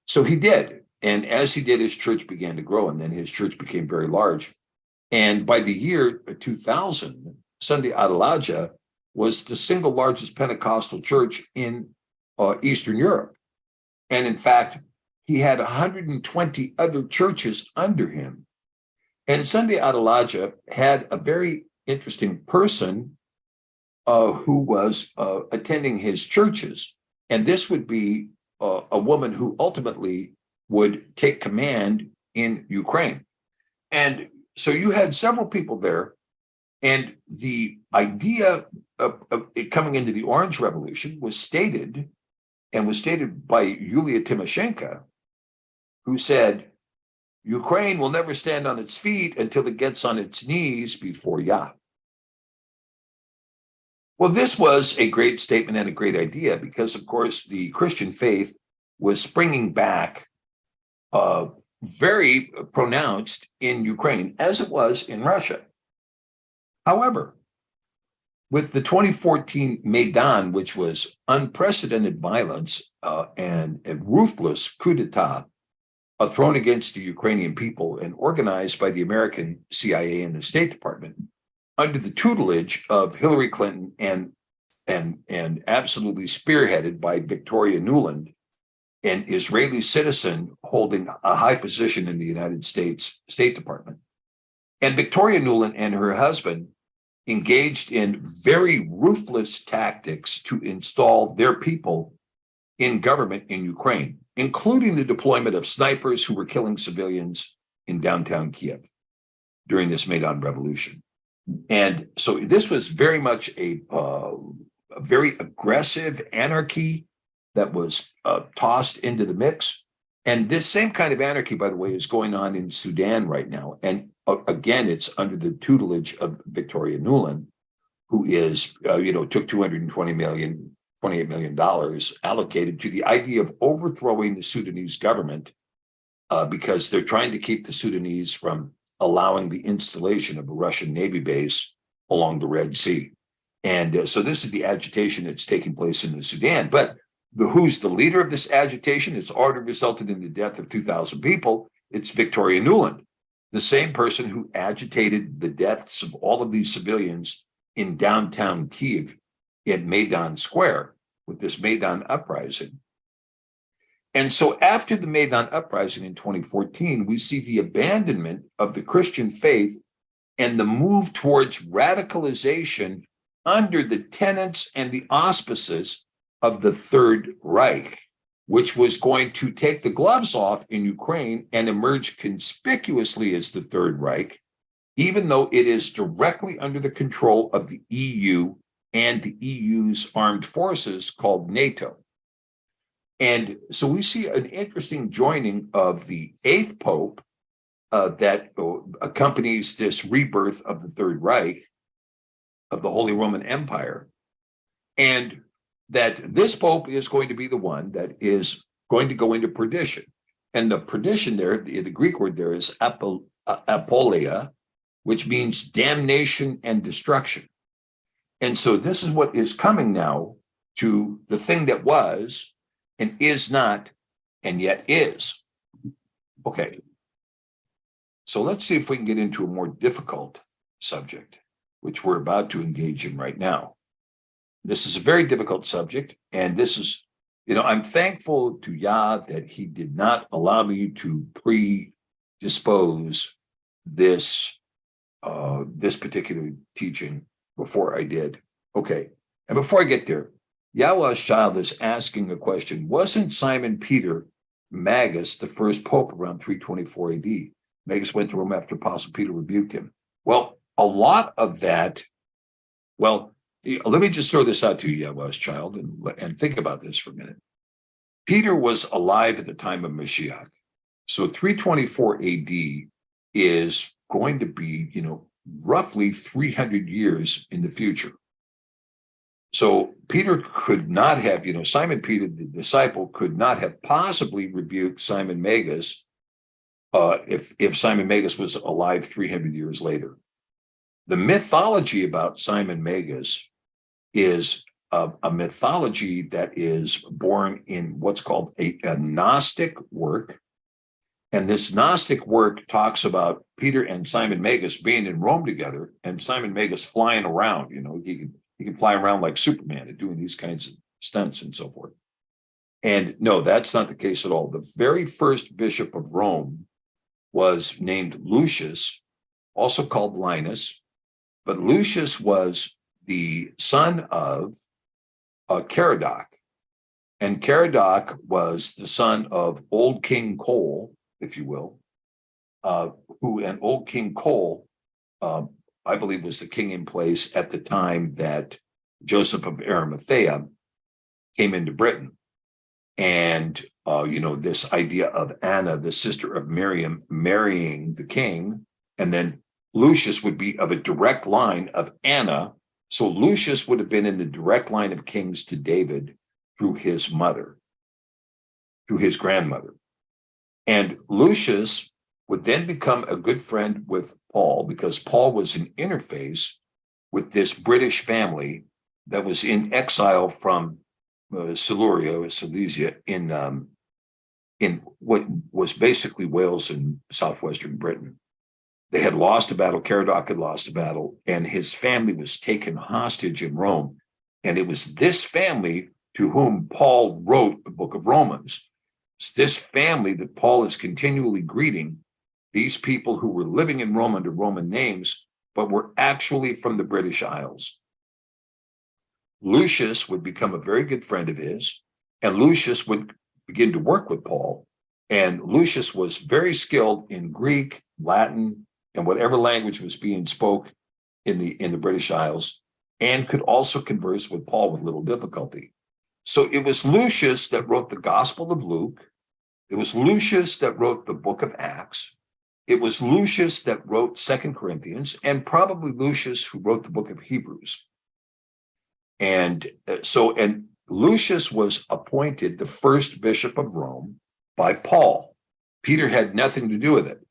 So he did. And as he did, his church began to grow, and then his church became very large. And by the year 2000, Sunday Adelaja was the single largest Pentecostal church in Eastern Europe. And in fact, he had 120 other churches under him. And Sunday Adelaja had a very interesting person who was attending his churches. And this would be a woman who ultimately would take command in Ukraine. And so you had several people there. And the idea of it coming into the Orange Revolution was stated by Yulia Tymoshenko, who said, Ukraine will never stand on its feet until it gets on its knees before Yah. Well, this was a great statement and a great idea because, of course, the Christian faith was springing back very pronounced in Ukraine, as it was in Russia. However, with the 2014 Maidan, which was unprecedented violence and a ruthless coup d'etat thrown against the Ukrainian people and organized by the American CIA and the State Department under the tutelage of Hillary Clinton and absolutely spearheaded by Victoria Nuland, an Israeli citizen holding a high position in the United States State Department. And Victoria Nuland and her husband engaged in very ruthless tactics to install their people in government in Ukraine, including the deployment of snipers who were killing civilians in downtown Kiev during this Maidan revolution. And so this was very much a very aggressive anarchy that was tossed into the mix. And this same kind of anarchy, by the way, is going on in Sudan right now. And again, it's under the tutelage of Victoria Nuland, who is, took $28 million allocated to the idea of overthrowing the Sudanese government because they're trying to keep the Sudanese from allowing the installation of a Russian Navy base along the Red Sea. And so this is the agitation that's taking place in the Sudan. But who's the leader of this agitation? It's already resulted in the death of 2,000 people. It's Victoria Nuland, the same person who agitated the deaths of all of these civilians in downtown Kiev in Maidan Square with this Maidan uprising. And so after the Maidan uprising in 2014, we see the abandonment of the Christian faith and the move towards radicalization under the tenets and the auspices of the Third Reich, which was going to take the gloves off in Ukraine and emerge conspicuously as the Third Reich, even though it is directly under the control of the EU and the EU's armed forces called NATO. And so we see an interesting joining of the eighth Pope that accompanies this rebirth of the Third Reich, of the Holy Roman Empire, and that this Pope is going to be the one that is going to go into perdition. And the perdition there, the Greek word there is apoleia, which means damnation and destruction. And so this is what is coming now to the thing that was and is not and yet is. Okay. So let's see if we can get into a more difficult subject, which we're about to engage in right now. This is a very difficult subject, and this is, I'm thankful to Yah that he did not allow me to predispose this particular teaching before I did. Okay, and before I get there, Yahweh's child is asking a question. Wasn't Simon Peter Magus the first pope around 324 AD? Magus went to Rome after Apostle Peter rebuked him. Well, a lot of that, let me just throw this out to you, Yahweh's child, and think about this for a minute. Peter was alive at the time of Mashiach. So 324 AD is going to be, roughly 300 years in the future. So Peter could not have, Simon Peter, the disciple, could not have possibly rebuked Simon Magus if Simon Magus was alive 300 years later. The mythology about Simon Magus is a mythology that is born in what's called a Gnostic work. And this Gnostic work talks about Peter and Simon Magus being in Rome together, and Simon Magus flying around. He can fly around like Superman and doing these kinds of stunts and so forth. And no, that's not the case at all. The very first bishop of Rome was named Lucius, also called Linus, but Lucius was the son of Caradoc. And Caradoc was the son of Old King Cole, if you will, Old King Cole, I believe, was the king in place at the time that Joseph of Arimathea came into Britain. And, this idea of Anna, the sister of Miriam, marrying the king, and then Lucius would be of a direct line of Anna. So Lucius would have been in the direct line of kings to David through his mother, to his grandmother. And Lucius would then become a good friend with Paul because Paul was an interface with this British family that was in exile from Silesia in what was basically Wales and southwestern Britain. They had lost a battle, Caradoc had lost a battle, and his family was taken hostage in Rome. And it was this family to whom Paul wrote the book of Romans. It's this family that Paul is continually greeting, these people who were living in Rome under Roman names, but were actually from the British Isles. Lucius would become a very good friend of his, and Lucius would begin to work with Paul. And Lucius was very skilled in Greek, Latin, and whatever language was being spoke in the British Isles, and could also converse with Paul with little difficulty. So it was Lucius that wrote the Gospel of Luke. It was Lucius that wrote the book of Acts. It was Lucius that wrote 2 Corinthians, and probably Lucius who wrote the book of Hebrews. And Lucius was appointed the first bishop of Rome by Paul. Peter had nothing to do with it.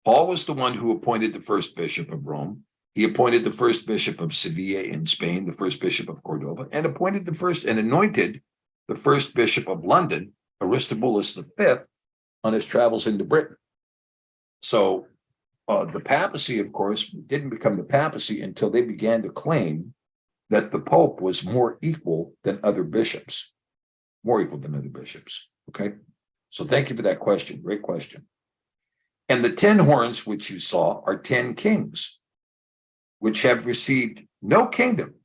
Paul was the one who appointed the first bishop of Rome. He appointed the first bishop of Sevilla in Spain, the first bishop of Cordova, and anointed the first bishop of London, Aristobulus V, on his travels into Britain. So the papacy, of course, didn't become the papacy until they began to claim that the Pope was more equal than other bishops. Okay. So thank you for that question. Great question. And the 10 horns which you saw are 10 kings, which have received no kingdom.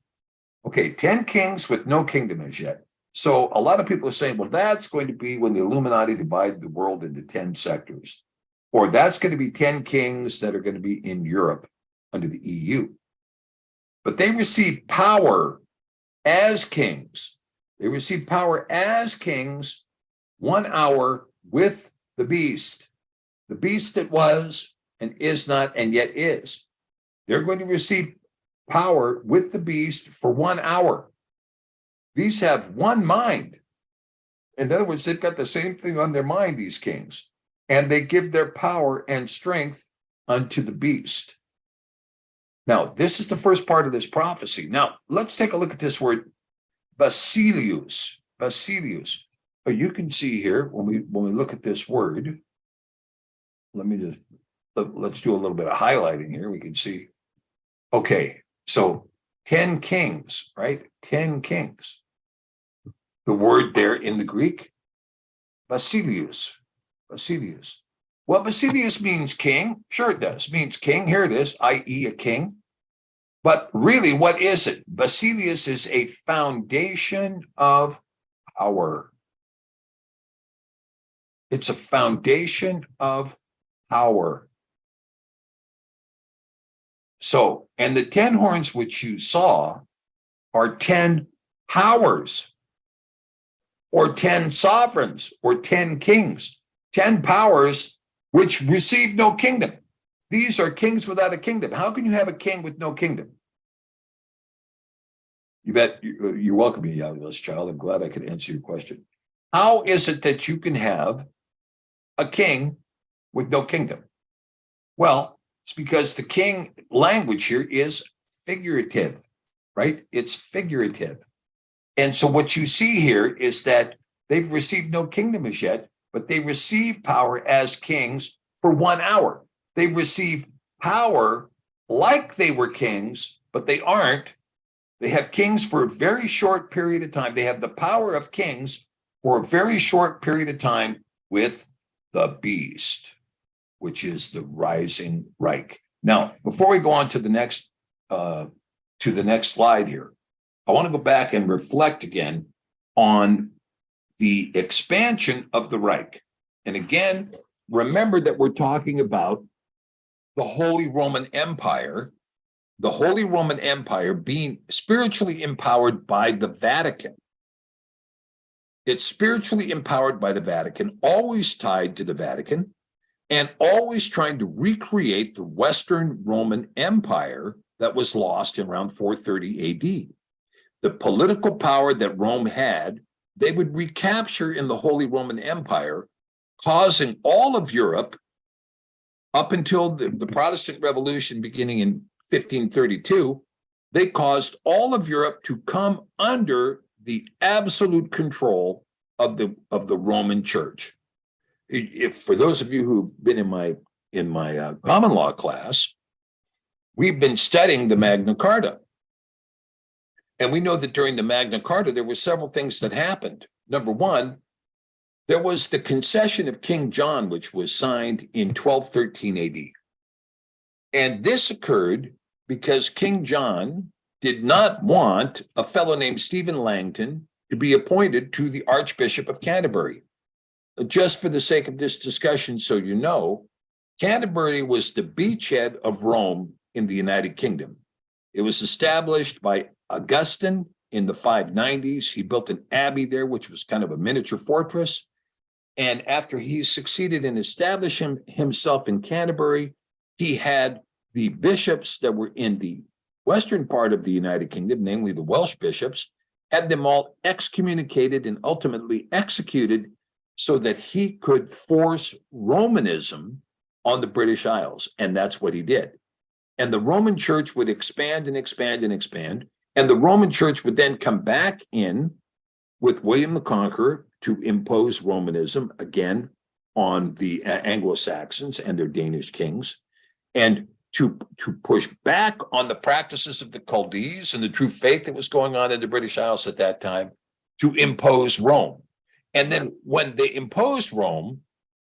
Okay, 10 kings with no kingdom as yet. So a lot of people are saying, well, that's going to be when the Illuminati divided the world into 10 sectors, or that's going to be 10 kings that are going to be in Europe under the EU. But they received power as kings. They received power as kings 1 hour with the beast that was and is not and yet is. They're going to receive power with the beast for 1 hour. These have one mind. In other words, they've got the same thing on their mind, these kings, and they give their power and strength unto the beast. Now, this is the first part of this prophecy. Now, let's take a look at this word, Basilius. Basilius. You can see here when we look at this word. Let's do a little bit of highlighting here. We can see. Okay, so 10 kings, right? 10 kings. The word there in the Greek, Basilius. Basilius. Well, Basilius means king. Sure, it does. It means king. Here it is, i.e., a king. But really, what is it? Basilius is a foundation of power. It's a foundation of power. So, and the 10 horns which you saw are 10 powers, or 10 sovereigns, or 10 kings, 10 powers which receive no kingdom. These are kings without a kingdom. How can you have a king with no kingdom? You bet. You're welcome, Yalila's child. I'm glad I could answer your question. How is it that you can have a king with no kingdom? Well, it's because the king language here is figurative, right? It's figurative. And so what you see here is that they've received no kingdom as yet, but they receive power as kings for 1 hour. They receive power like they were kings, but they aren't. They have kings for a very short period of time. They have the power of kings for a very short period of time with the beast, which is the rising Reich. Now, before we go on to the next slide here, I want to go back and reflect again on the expansion of the Reich. And again, remember that we're talking about the Holy Roman Empire, being spiritually empowered by the Vatican. It's spiritually empowered by the Vatican, always tied to the Vatican, and always trying to recreate the Western Roman Empire that was lost in around 430 AD. The political power that Rome had they would recapture in the Holy Roman Empire, causing all of Europe up until the Protestant Revolution beginning in 1532, they caused all of Europe to come under the absolute control of the Roman Church. If for those of you who've been in my common law class, we've been studying the Magna Carta. And we know that during the Magna Carta, there were several things that happened. Number one, there was the concession of King John, which was signed in 1213 AD. And this occurred because King John did not want a fellow named Stephen Langton to be appointed to the Archbishop of Canterbury. Just for the sake of this discussion, so you know, Canterbury was the beachhead of Rome in the United Kingdom. It was established by Augustine in the 590s. He built an abbey there, which was kind of a miniature fortress. And after he succeeded in establishing himself in Canterbury, he had the bishops that were in the western part of the United Kingdom, namely the Welsh bishops, had them all excommunicated and ultimately executed so that he could force Romanism on the British Isles. And that's what he did. And the Roman Church would expand and expand and expand. And the Roman Church would then come back in with William the Conqueror to impose Romanism again on the Anglo-Saxons and their Danish kings, and to push back on the practices of the Chaldees and the true faith that was going on in the British Isles at that time, to impose Rome. And then when they imposed Rome,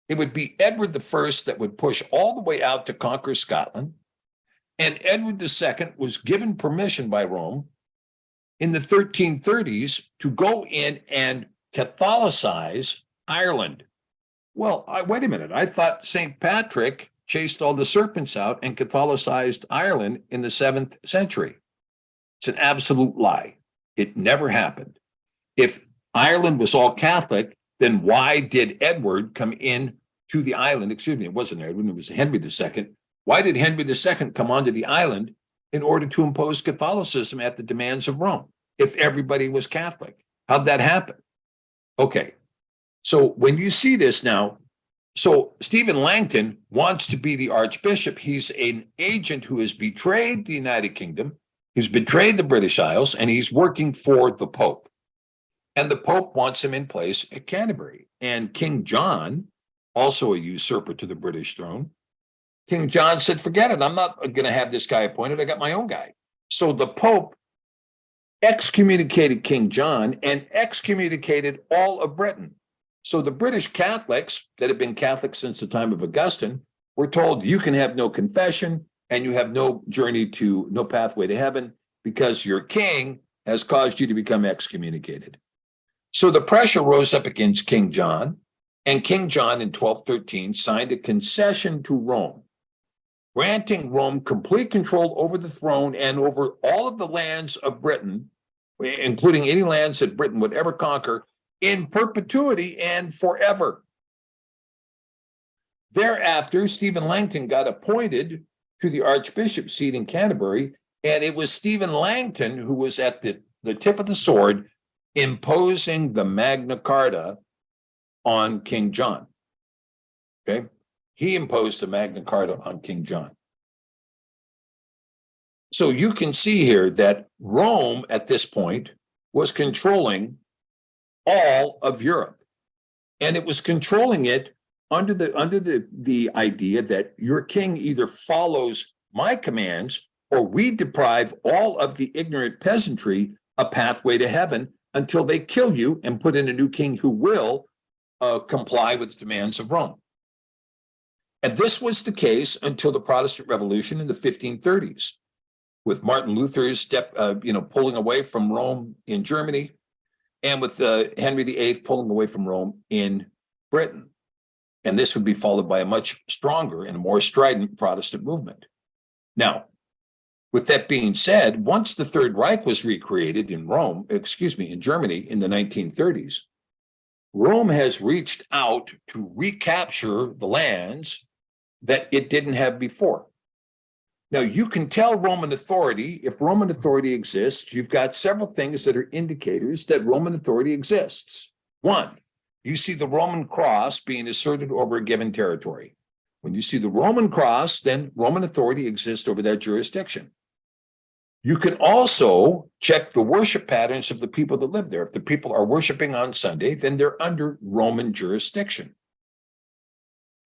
it would be Edward I that would push all the way out to conquer Scotland. And Edward II was given permission by Rome in the 1330s to go in and Catholicize Ireland. Well, wait a minute. I thought St. Patrick chased all the serpents out and Catholicized Ireland in the 7th century. It's an absolute lie. It never happened. If Ireland was all Catholic, then why did Edward come in to the island? Excuse me, it wasn't Edward, it was Henry II. Why did Henry II come onto the island in order to impose Catholicism at the demands of Rome if everybody was Catholic? How'd that happen? Okay, so when you see this now, so Stephen Langton wants to be the Archbishop. He's an agent who has betrayed the United Kingdom, he's betrayed the British Isles, and he's working for the Pope. And the Pope wants him in place at Canterbury. And King John, also a usurper to the British throne, King John said, forget it, I'm not going to have this guy appointed, I got my own guy. So the Pope excommunicated King John and excommunicated all of Britain. So the British Catholics that have been Catholic since the time of Augustine were told you can have no confession and you have no pathway to heaven because your king has caused you to become excommunicated. So the pressure rose up against King John, and King John in 1213 signed a concession to Rome, granting Rome complete control over the throne and over all of the lands of Britain, including any lands that Britain would ever conquer, in perpetuity and forever. Thereafter, Stephen Langton got appointed to the Archbishop seat in Canterbury, and it was Stephen Langton who was at the tip of the sword imposing the Magna Carta on King John. Okay? He imposed the Magna Carta on King John. So you can see here that Rome at this point was controlling all of Europe. And it was controlling it under the idea that your king either follows my commands or we deprive all of the ignorant peasantry a pathway to heaven until they kill you and put in a new king who will comply with the demands of Rome. And this was the case until the Protestant Revolution in the 1530s, with Martin Luther's pulling away from Rome in Germany, and with Henry VIII pulling away from Rome in Britain. And this would be followed by a much stronger and more strident Protestant movement. Now, with that being said, once the Third Reich was recreated in Germany in the 1930s, Rome has reached out to recapture the lands that it didn't have before. Now, you can tell Roman authority, if Roman authority exists, you've got several things that are indicators that Roman authority exists. One, you see the Roman cross being asserted over a given territory. When you see the Roman cross, then Roman authority exists over that jurisdiction. You can also check the worship patterns of the people that live there. If the people are worshiping on Sunday, then they're under Roman jurisdiction.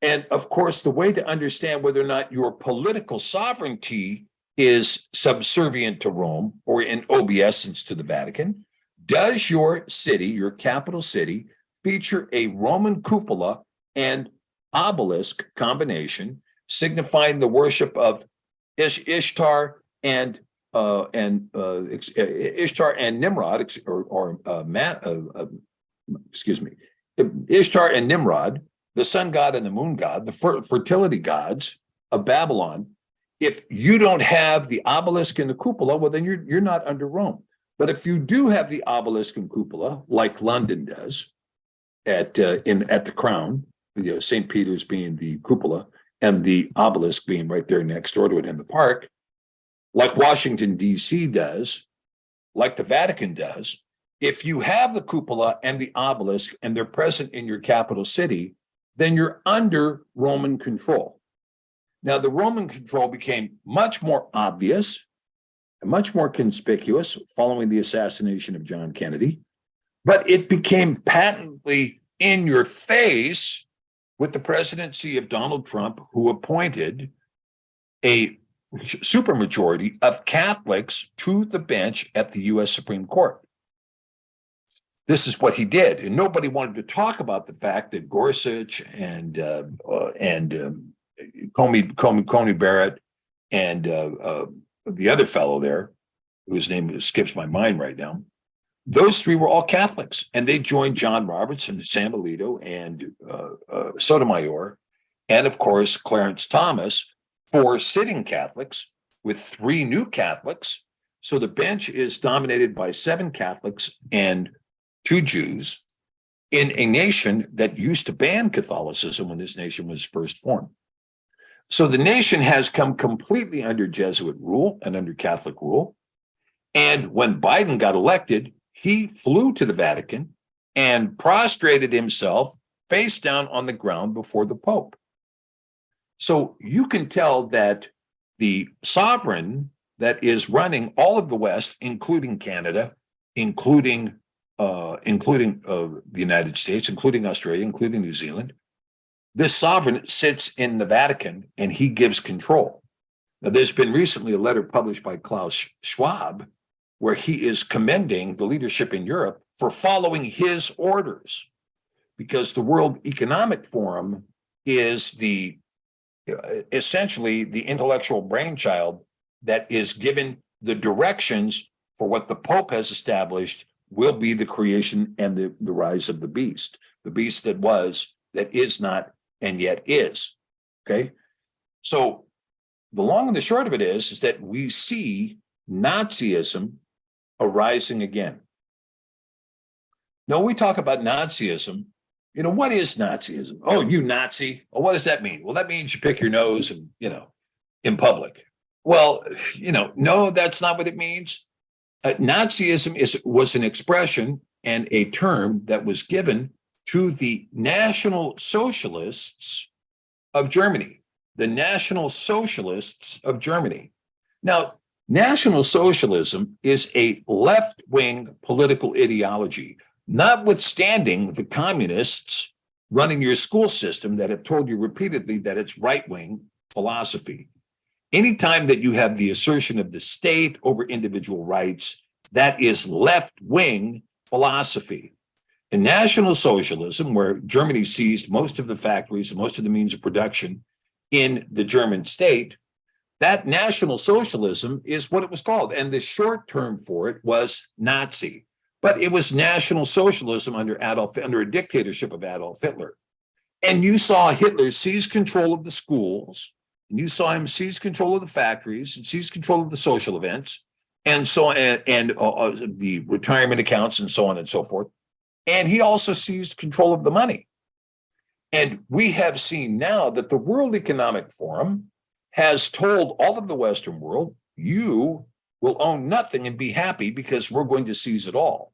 And of course, the way to understand whether or not your political sovereignty is subservient to Rome or in obeisance to the Vatican, does your city, your capital city, feature a Roman cupola and obelisk combination signifying the worship of Ishtar and Ishtar and Nimrod, Ishtar and Nimrod, the sun god and the moon god, the fertility gods of Babylon. If you don't have the obelisk and the cupola, well, then you're not under Rome. But if you do have the obelisk and cupola, like London does at the Crown, St. Peter's being the cupola and the obelisk being right there next door to it in the park, like Washington, D.C. does, like the Vatican does, if you have the cupola and the obelisk and they're present in your capital city, then you're under Roman control. Now, the Roman control became much more obvious and much more conspicuous following the assassination of John Kennedy, but it became patently in your face with the presidency of Donald Trump, who appointed a supermajority of Catholics to the bench at the U.S. Supreme Court. This is what he did, and nobody wanted to talk about the fact that Gorsuch and Coney Barrett and the other fellow there, whose name escapes my mind right now, those three were all Catholics, and they joined John Roberts and Sam Alito and Sotomayor, and of course Clarence Thomas, four sitting Catholics with three new Catholics. So the bench is dominated by 7 Catholics and 2 Jews in a nation that used to ban Catholicism when this nation was first formed. So the nation has come completely under Jesuit rule and under Catholic rule. And when Biden got elected, he flew to the Vatican and prostrated himself face down on the ground before the Pope. So you can tell that the sovereign that is running all of the West, including Canada, including the United States, including Australia, including New Zealand, this sovereign sits in the Vatican and he gives control. Now, there's been recently a letter published by Klaus Schwab where he is commending the leadership in Europe for following his orders, because the World Economic Forum is essentially the intellectual brainchild that is given the directions for what the Pope has established will be the creation and the rise of the beast that was, that is not, and yet is. Okay. So the long and the short of it is that we see Nazism arising again. Now, when we talk about Nazism, what is Nazism? Oh, you Nazi. Oh, what does that mean? Well, that means you pick your nose and, in public. Well, no, that's not what it means. Nazism was an expression and a term that was given to the National Socialists of Germany. The National Socialists of Germany. Now, National Socialism is a left-wing political ideology, notwithstanding the communists running your school system that have told you repeatedly that it's right-wing philosophy. Anytime that you have the assertion of the state over individual rights, that is left-wing philosophy. In National Socialism, where Germany seized most of the factories and most of the means of production in the German state, that National Socialism is what it was called. And the short term for it was Nazi. But it was National Socialism under a dictatorship of Adolf Hitler. And you saw Hitler seize control of the schools, and you saw him seize control of the factories and seize control of the social events, and so and the retirement accounts and so on and so forth. And he also seized control of the money. And we have seen now that the World Economic Forum has told all of the Western world, you will own nothing and be happy because we're going to seize it all.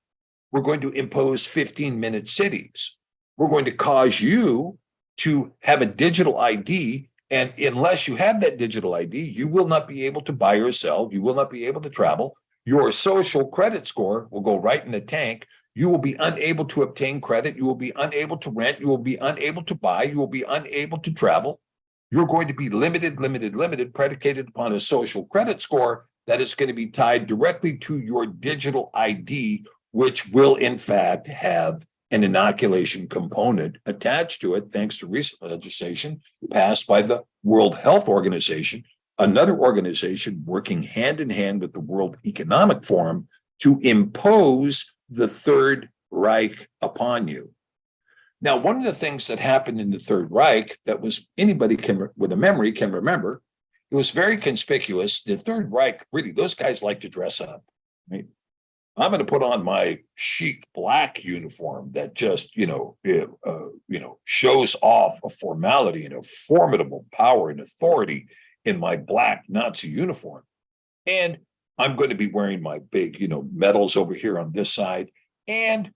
We're going to impose 15-minute cities. We're going to cause you to have a digital ID. And unless you have that digital ID, you will not be able to buy or sell. You will not be able to travel. Your social credit score will go right in the tank. You will be unable to obtain credit. You will be unable to rent. You will be unable to buy. You will be unable to travel. You're going to be limited, predicated upon a social credit score that is going to be tied directly to your digital ID, which will, in fact, have an inoculation component attached to it, thanks to recent legislation passed by the World Health Organization, another organization working hand in hand with the World Economic Forum to impose the Third Reich upon you. Now, one of the things that happened in the Third Reich that was anybody with a memory can remember, it was very conspicuous. The Third Reich, really, those guys like to dress up. Right? I'm going to put on my chic black uniform that just, shows off a formality and a formidable power and authority in my black Nazi uniform. And I'm going to be wearing my big, medals over here on this side. And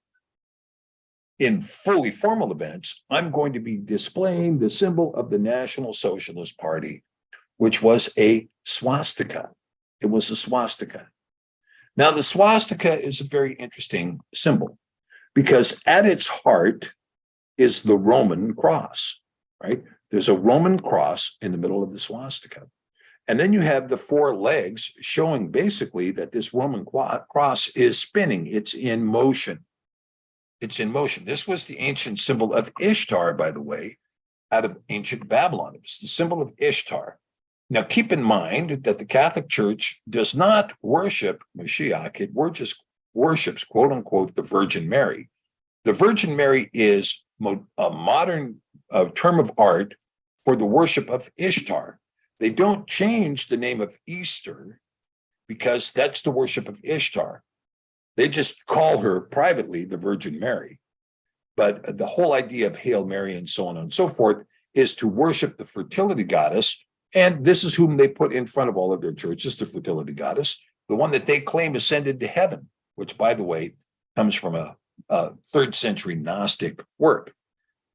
in fully formal events, I'm going to be displaying the symbol of the National Socialist Party, which was a swastika. It was a swastika. Now, the swastika is a very interesting symbol because at its heart is the Roman cross, right? There's a Roman cross in the middle of the swastika. And then you have the four legs showing basically that this Roman cross is spinning. It's in motion. It's in motion. This was the ancient symbol of Ishtar, by the way, out of ancient Babylon. It was the symbol of Ishtar. Now, keep in mind that the Catholic Church does not worship Mashiach. It worships, quote unquote, the Virgin Mary. The Virgin Mary is a modern term of art for the worship of Ishtar. They don't change the name of Easter because that's the worship of Ishtar. They just call her privately the Virgin Mary. But the whole idea of Hail Mary and so on and so forth is to worship the fertility goddess. And this is whom they put in front of all of their churches, the fertility goddess, the one that they claim ascended to heaven, which, by the way, comes from a 3rd century Gnostic work.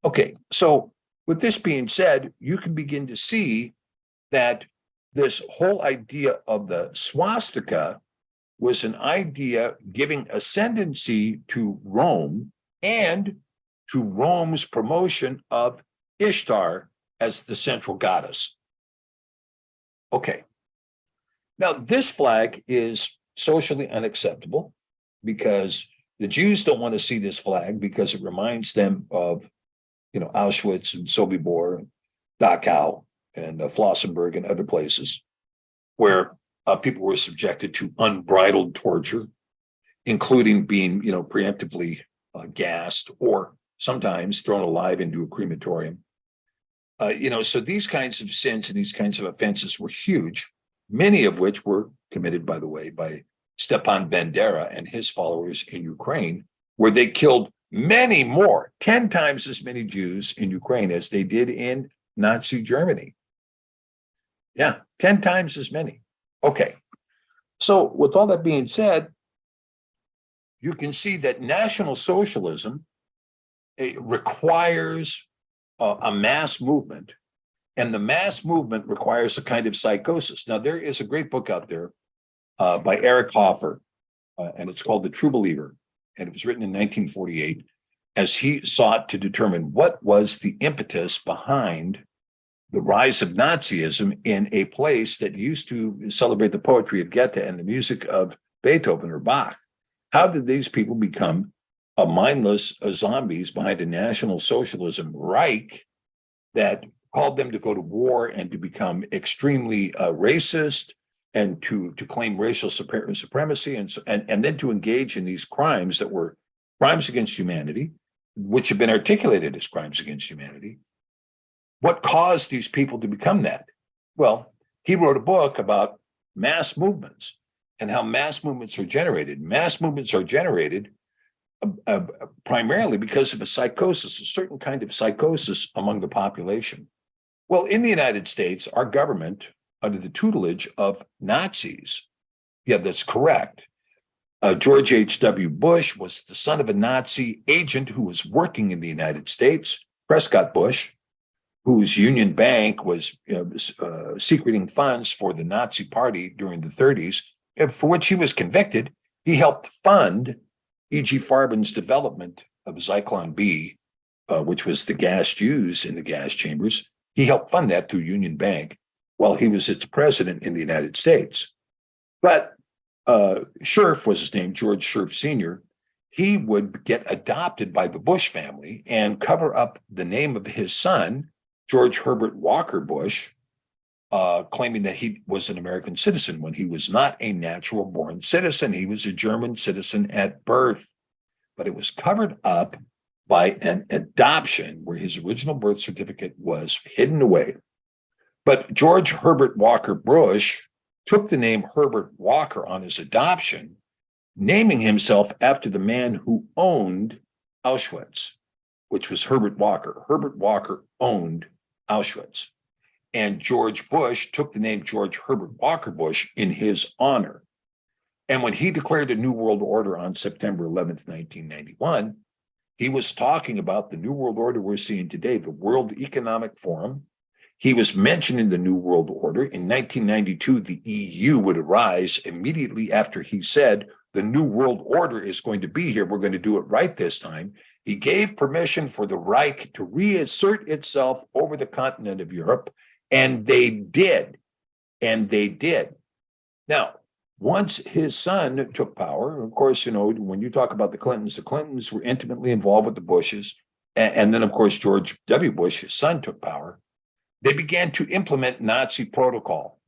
Okay, so with this being said, you can begin to see that this whole idea of the swastika was an idea giving ascendancy to Rome and to Rome's promotion of Ishtar as the central goddess. Okay. Now, this flag is socially unacceptable because the Jews don't want to see this flag because it reminds them of, Auschwitz and Sobibor, and Dachau, and Flossenburg and other places where people were subjected to unbridled torture, including being, preemptively gassed or sometimes thrown alive into a crematorium. So these kinds of sins and these kinds of offenses were huge, many of which were committed, by the way, by Stepan Bandera and his followers in Ukraine, where they killed many more, 10 times as many Jews in Ukraine as they did in Nazi Germany. Yeah, 10 times as many. Okay. So with all that being said, you can see that National Socialism requires a mass movement, and the mass movement requires a kind of psychosis. Now, there is a great book out there by Eric Hoffer, and it's called The True Believer, and it was written in 1948 as he sought to determine what was the impetus behind the rise of Nazism in a place that used to celebrate the poetry of Goethe and the music of Beethoven or Bach. How did these people become mindless zombies behind a National Socialism Reich that called them to go to war and to become extremely racist and to claim racial supremacy and then to engage in these crimes that were crimes against humanity, which have been articulated as crimes against humanity? What caused these people to become that? Well, he wrote a book about mass movements and how mass movements are generated. Mass movements are generated primarily because of a psychosis, a certain kind of psychosis among the population. Well, in the United States, our government under the tutelage of Nazis. Yeah, that's correct. George H.W. Bush was the son of a Nazi agent who was working in the United States, Prescott Bush, whose Union Bank was secreting funds for the Nazi Party during the 30s, for which he was convicted. He helped fund E.G. Farben's development of Zyklon B, which was the gas used in the gas chambers. He helped fund that through Union Bank while he was its president in the United States. But Scherf was his name, George Scherf Sr. He would get adopted by the Bush family and cover up the name of his son, George Herbert Walker Bush, claiming that he was an American citizen when he was not a natural born citizen. He was a German citizen at birth, but it was covered up by an adoption where his original birth certificate was hidden away. But George Herbert Walker Bush took the name Herbert Walker on his adoption, naming himself after the man who owned Auschwitz, which was Herbert Walker. Herbert Walker owned Auschwitz. And George Bush took the name George Herbert Walker Bush in his honor. And when he declared a New World Order on September 11th, 1991, he was talking about the New World Order we're seeing today, the World Economic Forum. He was mentioning the New World Order. In 1992, the EU would arise immediately after he said, the New World Order is going to be here. We're going to do it right this time. He gave permission for the Reich to reassert itself over the continent of Europe, and they did. And they did. Now, once his son took power, of course, when you talk about the Clintons were intimately involved with the Bushes. And then, of course, George W. Bush, his son, took power. They began to implement Nazi protocol.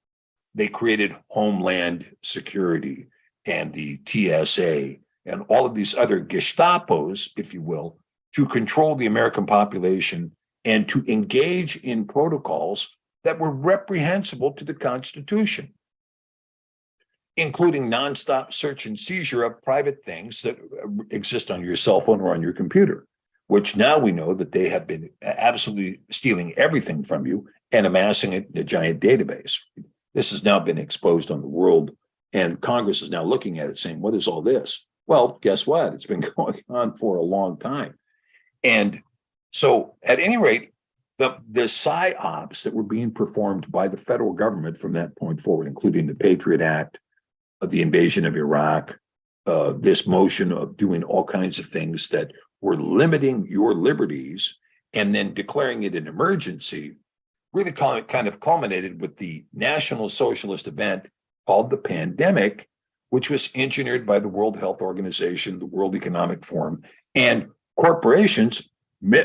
They created Homeland Security and the TSA and all of these other Gestapos, if you will, to control the American population and to engage in protocols that were reprehensible to the Constitution, including nonstop search and seizure of private things that exist on your cell phone or on your computer, which now we know that they have been absolutely stealing everything from you and amassing it in a giant database. This has now been exposed on the world, and Congress is now looking at it saying, what is all this? Well, guess what? It's been going on for a long time. And so at any rate, the PSYOPs that were being performed by the federal government from that point forward, including the Patriot Act, the invasion of Iraq, this motion of doing all kinds of things that were limiting your liberties and then declaring it an emergency, really kind of culminated with the National Socialist event called the pandemic, which was engineered by the World Health Organization, the World Economic Forum, and corporations,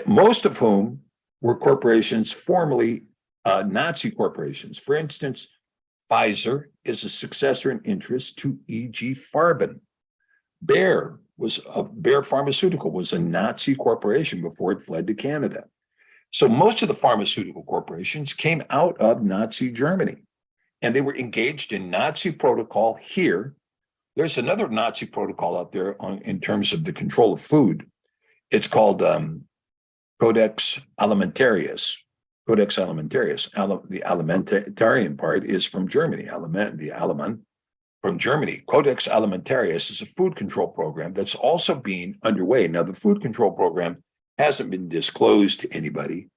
most of whom were corporations formerly Nazi corporations. For instance, Pfizer is a successor in interest to E.G. Farben. Bayer Pharmaceutical was a Nazi corporation before it fled to Canada. So most of the pharmaceutical corporations came out of Nazi Germany, and they were engaged in Nazi protocol here. There's another Nazi protocol out there in terms of the control of food. It's called Codex Alimentarius. Codex Alimentarius. The alimentarian part is from Germany. The Aleman from Germany. Codex Alimentarius is a food control program that's also being underway. Now, the food control program hasn't been disclosed to anybody,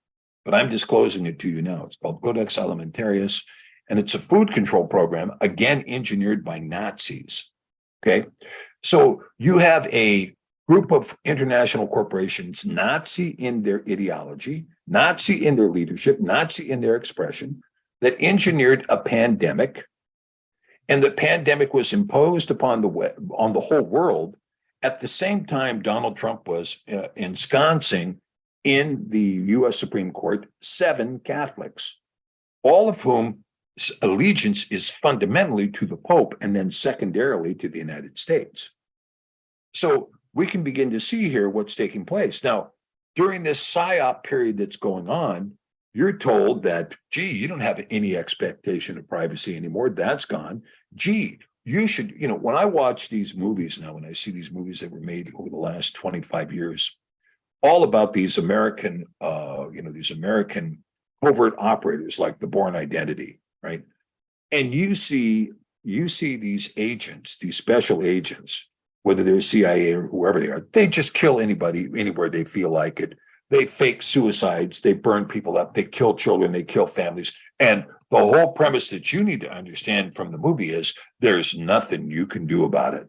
but I'm disclosing it to you now. It's called Codex Alimentarius, and it's a food control program, again, engineered by Nazis. Okay, so you have a group of international corporations, Nazi in their ideology, Nazi in their leadership, Nazi in their expression, that engineered a pandemic, and the pandemic was imposed upon the whole world. At the same time, Donald Trump was ensconcing in the U.S. Supreme Court 7 Catholics, all of whom allegiance is fundamentally to the Pope and then secondarily to the United States. So we can begin to see here what's taking place. Now, during this PSYOP period that's going on, you're told that, gee, you don't have any expectation of privacy anymore. That's gone. Gee, you should, when I watch these movies now, when I see these movies that were made over the last 25 years, all about these American, these American covert operators like the Bourne Identity, right? And you see these agents, these special agents, whether they're CIA or whoever they are, they just kill anybody anywhere they feel like it. They fake suicides, they burn people up, they kill children, they kill families. And the whole premise that you need to understand from the movie is there's nothing you can do about it.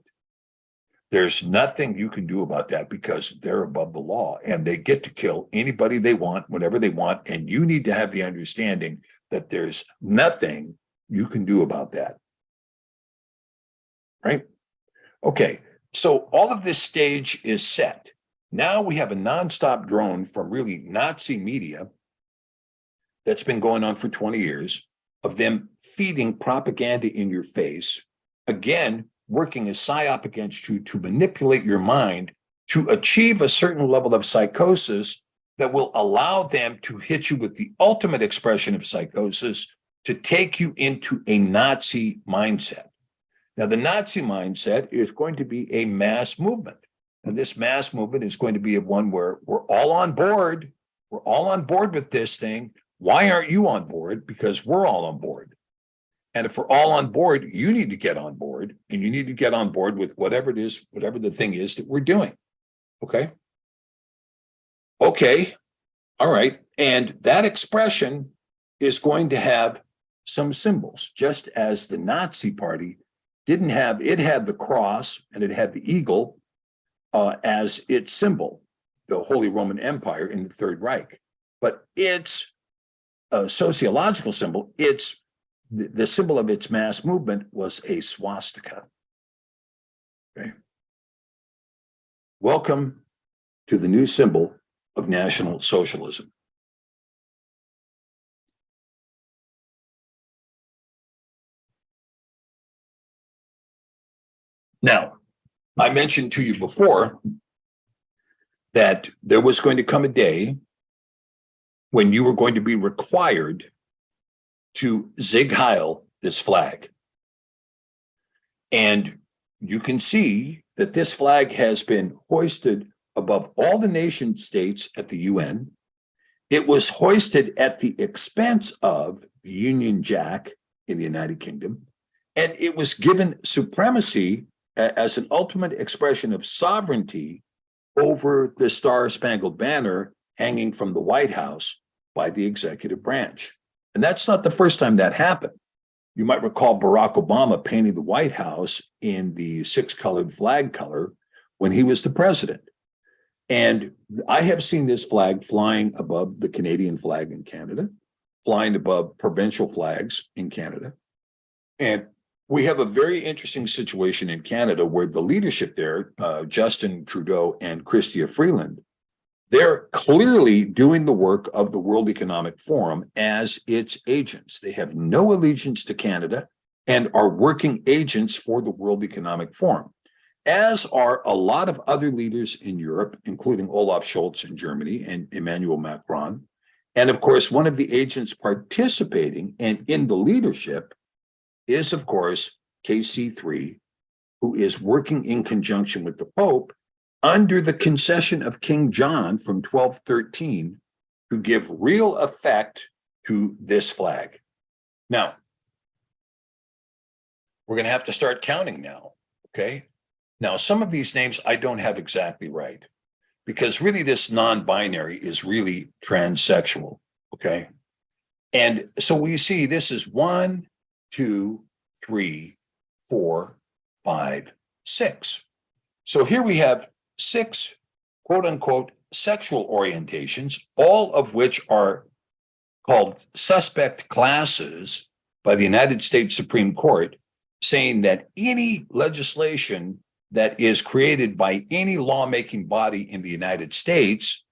There's nothing you can do about that because they're above the law and they get to kill anybody they want, whenever they want. And you need to have the understanding that there's nothing you can do about that. Right? Okay. So all of this stage is set. Now we have a nonstop drone from really Nazi media that's been going on for 20 years of them feeding propaganda in your face. Again, working a psyop against you to manipulate your mind to achieve a certain level of psychosis that will allow them to hit you with the ultimate expression of psychosis to take you into a Nazi mindset. Now, the Nazi mindset is going to be a mass movement. And this mass movement is going to be one where we're all on board. We're all on board with this thing. Why aren't you on board? Because we're all on board. And if we're all on board, you need to get on board, and you need to get on board with whatever it is, whatever the thing is that we're doing. Okay? Okay. All right. And that expression is going to have some symbols, just as the Nazi Party didn't have, it had the cross and it had the eagle as its symbol, the Holy Roman Empire in the Third Reich. But its sociological symbol, the symbol of its mass movement was a swastika. Okay. Welcome to the new symbol of National Socialism. Now, I mentioned to you before that there was going to come a day when you were going to be required to Sieg Heil this flag. And you can see that this flag has been hoisted above all the nation states at the UN. It was hoisted at the expense of the Union Jack in the United Kingdom, and it was given supremacy as an ultimate expression of sovereignty over the Star-Spangled Banner hanging from the White House by the executive branch. And that's not the first time that happened. You might recall Barack Obama painting the White House in the 6-colored flag color when he was the president. And I have seen this flag flying above the Canadian flag in Canada, flying above provincial flags in Canada. And we have a very interesting situation in Canada where the leadership there, Justin Trudeau and Chrystia Freeland, they're clearly doing the work of the World Economic Forum as its agents. They have no allegiance to Canada and are working agents for the World Economic Forum, as are a lot of other leaders in Europe, including Olaf Scholz in Germany and Emmanuel Macron. And of course, one of the agents participating and in the leadership is, of course, KC3, who is working in conjunction with the Pope under the concession of King John from 1213 to give real effect to this flag. Now, we're going to have to start counting now, okay? Now, some of these names I don't have exactly right, because really this non-binary is really transsexual, okay? And so we see this is 1, 2, 3, 4, 5, 6. So here we have 6, quote unquote, sexual orientations, all of which are called suspect classes by the United States Supreme Court, saying that any legislation that is created by any lawmaking body in the United States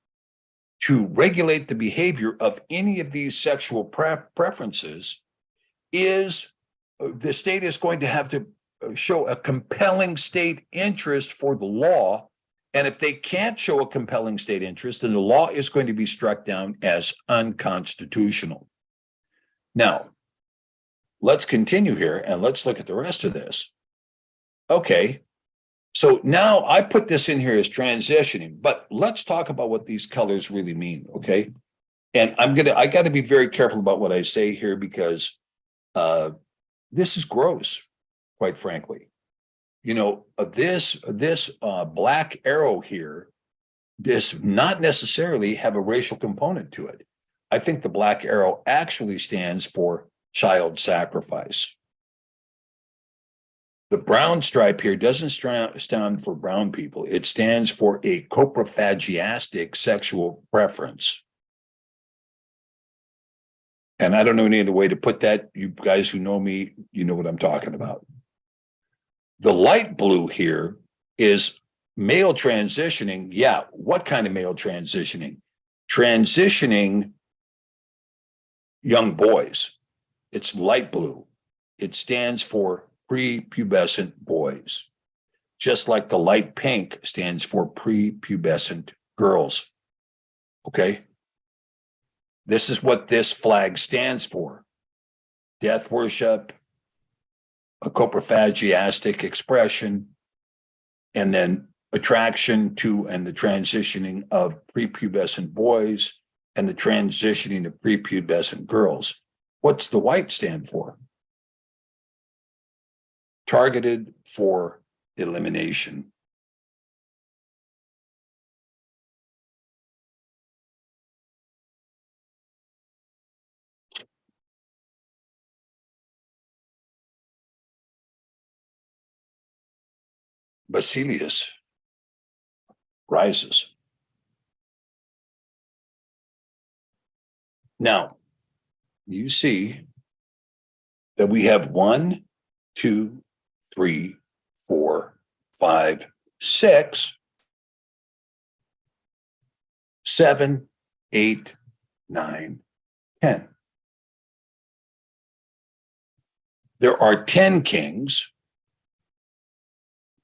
to regulate the behavior of any of these sexual preferences is, the state is going to have to show a compelling state interest for the law. And if they can't show a compelling state interest, then the law is going to be struck down as unconstitutional. Now, let's continue here and let's look at the rest of this. Okay, so now I put this in here as transitioning, but let's talk about what these colors really mean, okay? And I got to be very careful about what I say here because This is gross, quite frankly. You know, this black arrow here does not necessarily have a racial component to it. I think the black arrow actually stands for child sacrifice. The brown stripe here doesn't stand for brown people. It stands for a coprophagiastic sexual preference. And I don't know any other way to put that. You guys who know me, you know what I'm talking about. The light blue here is male transitioning. Yeah, what kind of male transitioning? Transitioning young boys. It's light blue. It stands for prepubescent boys, just like the light pink stands for prepubescent girls. Okay? This is what this flag stands for. Death worship, a coprophagiastic expression, and then attraction to and the transitioning of prepubescent boys and the transitioning of prepubescent girls. What's the white stand for? Targeted for elimination. Basilius rises. Now, you see that we have 1, 2, 3, 4, 5, 6, 7, 8, 9, 10. There are 10 kings,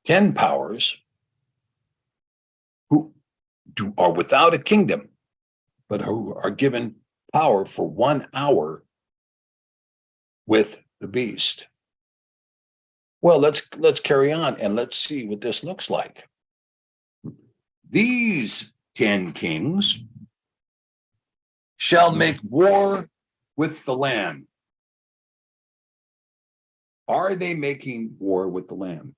10 powers who are without a kingdom, but who are given power for 1 hour with the beast. Well, let's carry on and let's see what this looks like. These 10 kings shall make war with the Lamb. Are they making war with the Lamb?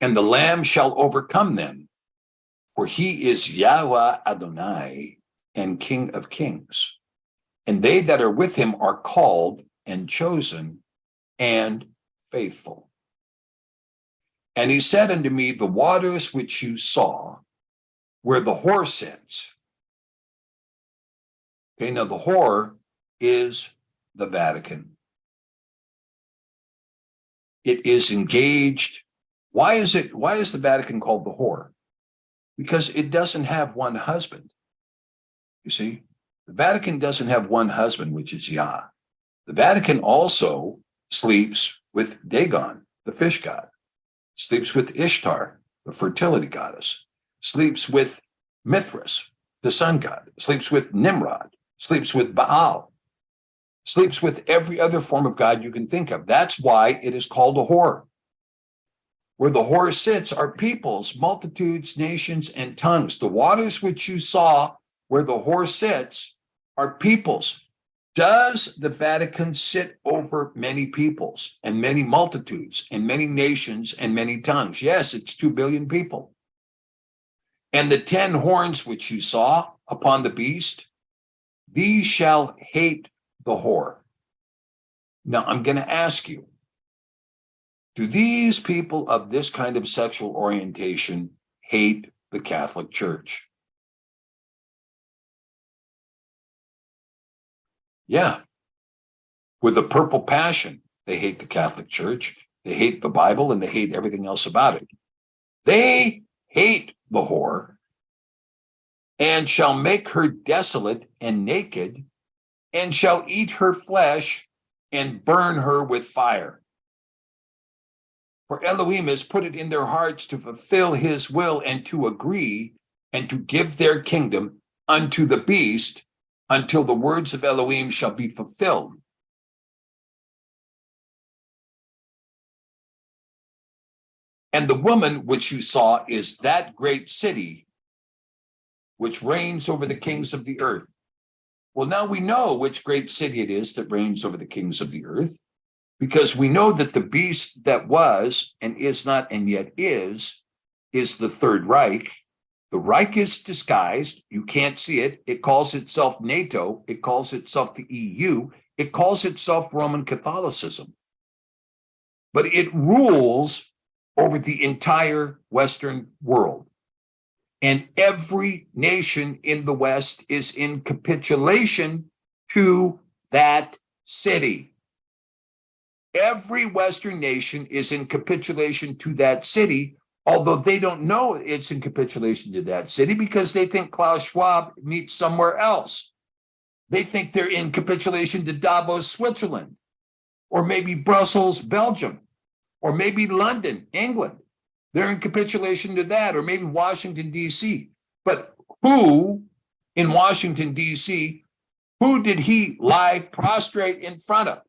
And the Lamb shall overcome them, for he is Yahweh Adonai and King of kings. And they that are with him are called and chosen and faithful. And he said unto me, the waters which you saw, where the whore sits. Okay, now the whore is the Vatican. It is engaged. Why is the Vatican called the whore? Because it doesn't have one husband. You see, the Vatican doesn't have one husband, which is Yah. The Vatican also sleeps with Dagon, the fish god, sleeps with Ishtar, the fertility goddess, sleeps with Mithras, the sun god, sleeps with Nimrod, sleeps with Baal, sleeps with every other form of god you can think of. That's why it is called a whore. Where the whore sits are peoples, multitudes, nations, and tongues. The waters which you saw where the whore sits are peoples. Does the Vatican sit over many peoples and many multitudes and many nations and many tongues? Yes, it's 2 billion people. And the 10 horns which you saw upon the beast, these shall hate the whore. Now, I'm going to ask you, do these people of this kind of sexual orientation hate the Catholic Church? Yeah. With a purple passion, they hate the Catholic Church, they hate the Bible, and they hate everything else about it. They hate the whore and shall make her desolate and naked, and shall eat her flesh and burn her with fire. For Elohim has put it in their hearts to fulfill his will and to agree and to give their kingdom unto the beast until the words of Elohim shall be fulfilled. And the woman which you saw is that great city which reigns over the kings of the earth. Well, now we know which great city it is that reigns over the kings of the earth, because we know that the beast that was and is not and yet is the Third Reich. The Reich is disguised. You can't see it. It calls itself NATO. It calls itself the EU. It calls itself Roman Catholicism. But it rules over the entire Western world. And every nation in the West is in capitulation to that city. Every Western nation is in capitulation to that city, although they don't know it's in capitulation to that city because they think Klaus Schwab meets somewhere else. They think they're in capitulation to Davos, Switzerland, or maybe Brussels, Belgium, or maybe London, England. They're in capitulation to that, or maybe Washington, D.C. But who in Washington, D.C., who did he lie prostrate in front of?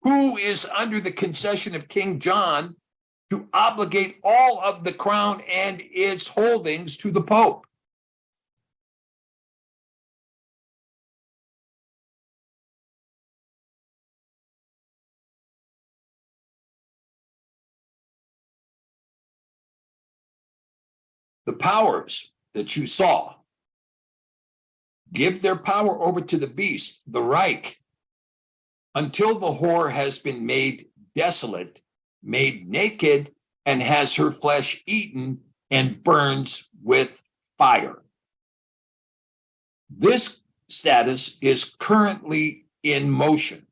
Who is under the concession of King John to obligate all of the crown and its holdings to the Pope? The powers that you saw give their power over to the beast, the Reich, until the whore has been made desolate, made naked, and has her flesh eaten and burns with fire. This status is currently in motion.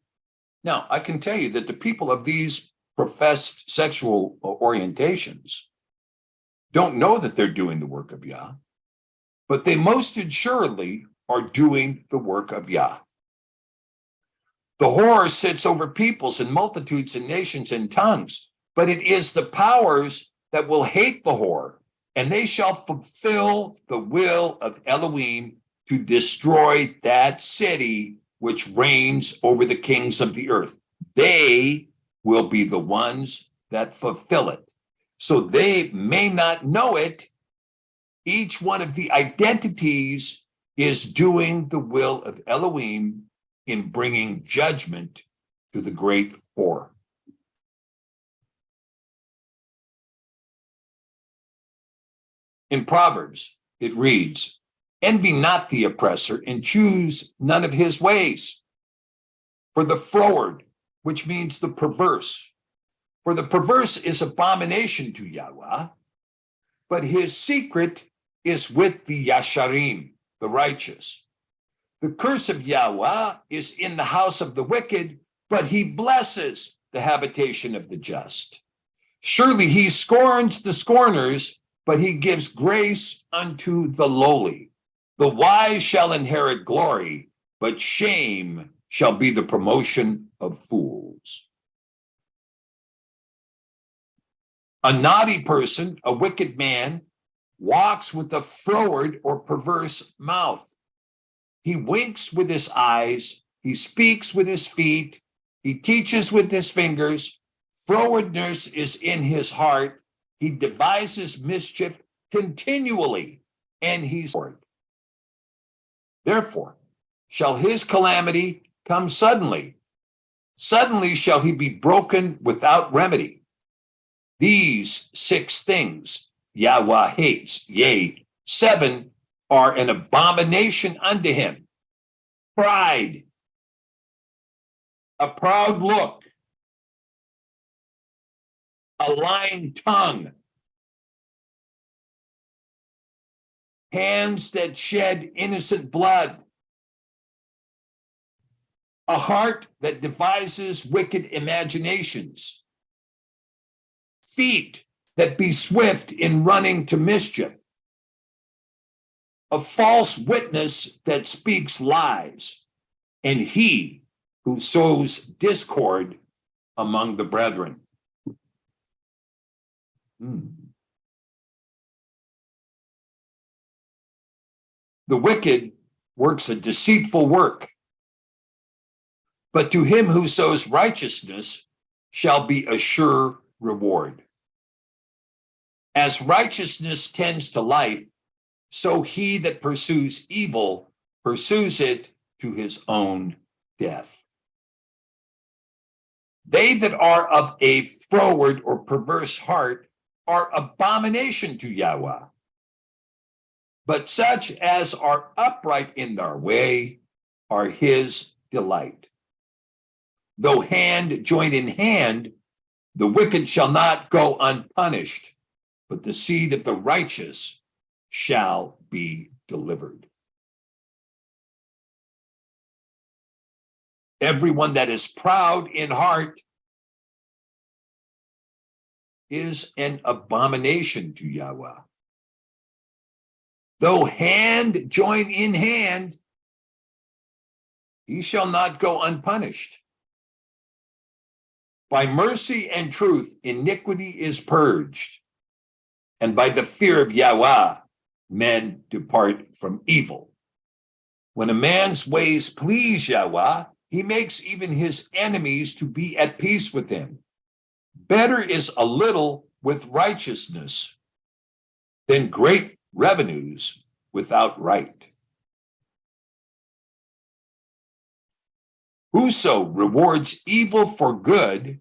Now, I can tell you that the people of these professed sexual orientations don't know that they're doing the work of Yah, but they most assuredly are doing the work of Yah. The whore sits over peoples and multitudes and nations and tongues, but it is the powers that will hate the whore, and they shall fulfill the will of Elohim to destroy that city which reigns over the kings of the earth. They will be the ones that fulfill it. So they may not know it. Each one of the identities is doing the will of Elohim in bringing judgment to the great whore. In Proverbs, it reads, "Envy not the oppressor and choose none of his ways. For the froward," which means the perverse, "for the perverse is abomination to Yahweh, but his secret is with the Yasharim, the righteous. The curse of Yahweh is in the house of the wicked, but he blesses the habitation of the just. Surely he scorns the scorners, but he gives grace unto the lowly. The wise shall inherit glory, but shame shall be the promotion of fools." A naughty person, a wicked man, walks with a froward or perverse mouth. He winks with his eyes, he speaks with his feet, he teaches with his fingers. Frowardness is in his heart. He devises mischief continually, and he's bored. Therefore, shall his calamity come suddenly. Suddenly shall he be broken without remedy. These 6 things Yahweh hates, yea, 7 are an abomination unto him: pride, a proud look, a lying tongue, hands that shed innocent blood, a heart that devises wicked imaginations, feet that be swift in running to mischief, a false witness that speaks lies, and he who sows discord among the brethren. The wicked works a deceitful work, but to him who sows righteousness shall be a sure reward. As righteousness tends to life, so he that pursues evil pursues it to his own death. They that are of a froward or perverse heart are abomination to Yahweh. But such as are upright in their way are his delight. Though hand join in hand, the wicked shall not go unpunished, but the seed of the righteous shall be delivered. Everyone that is proud in heart is an abomination to Yahweh. Though hand join in hand, he shall not go unpunished. By mercy and truth, iniquity is purged, and by the fear of Yahweh, men depart from evil. When a man's ways please Yahweh, he makes even his enemies to be at peace with him. Better is a little with righteousness than great revenues without right. Whoso rewards evil for good,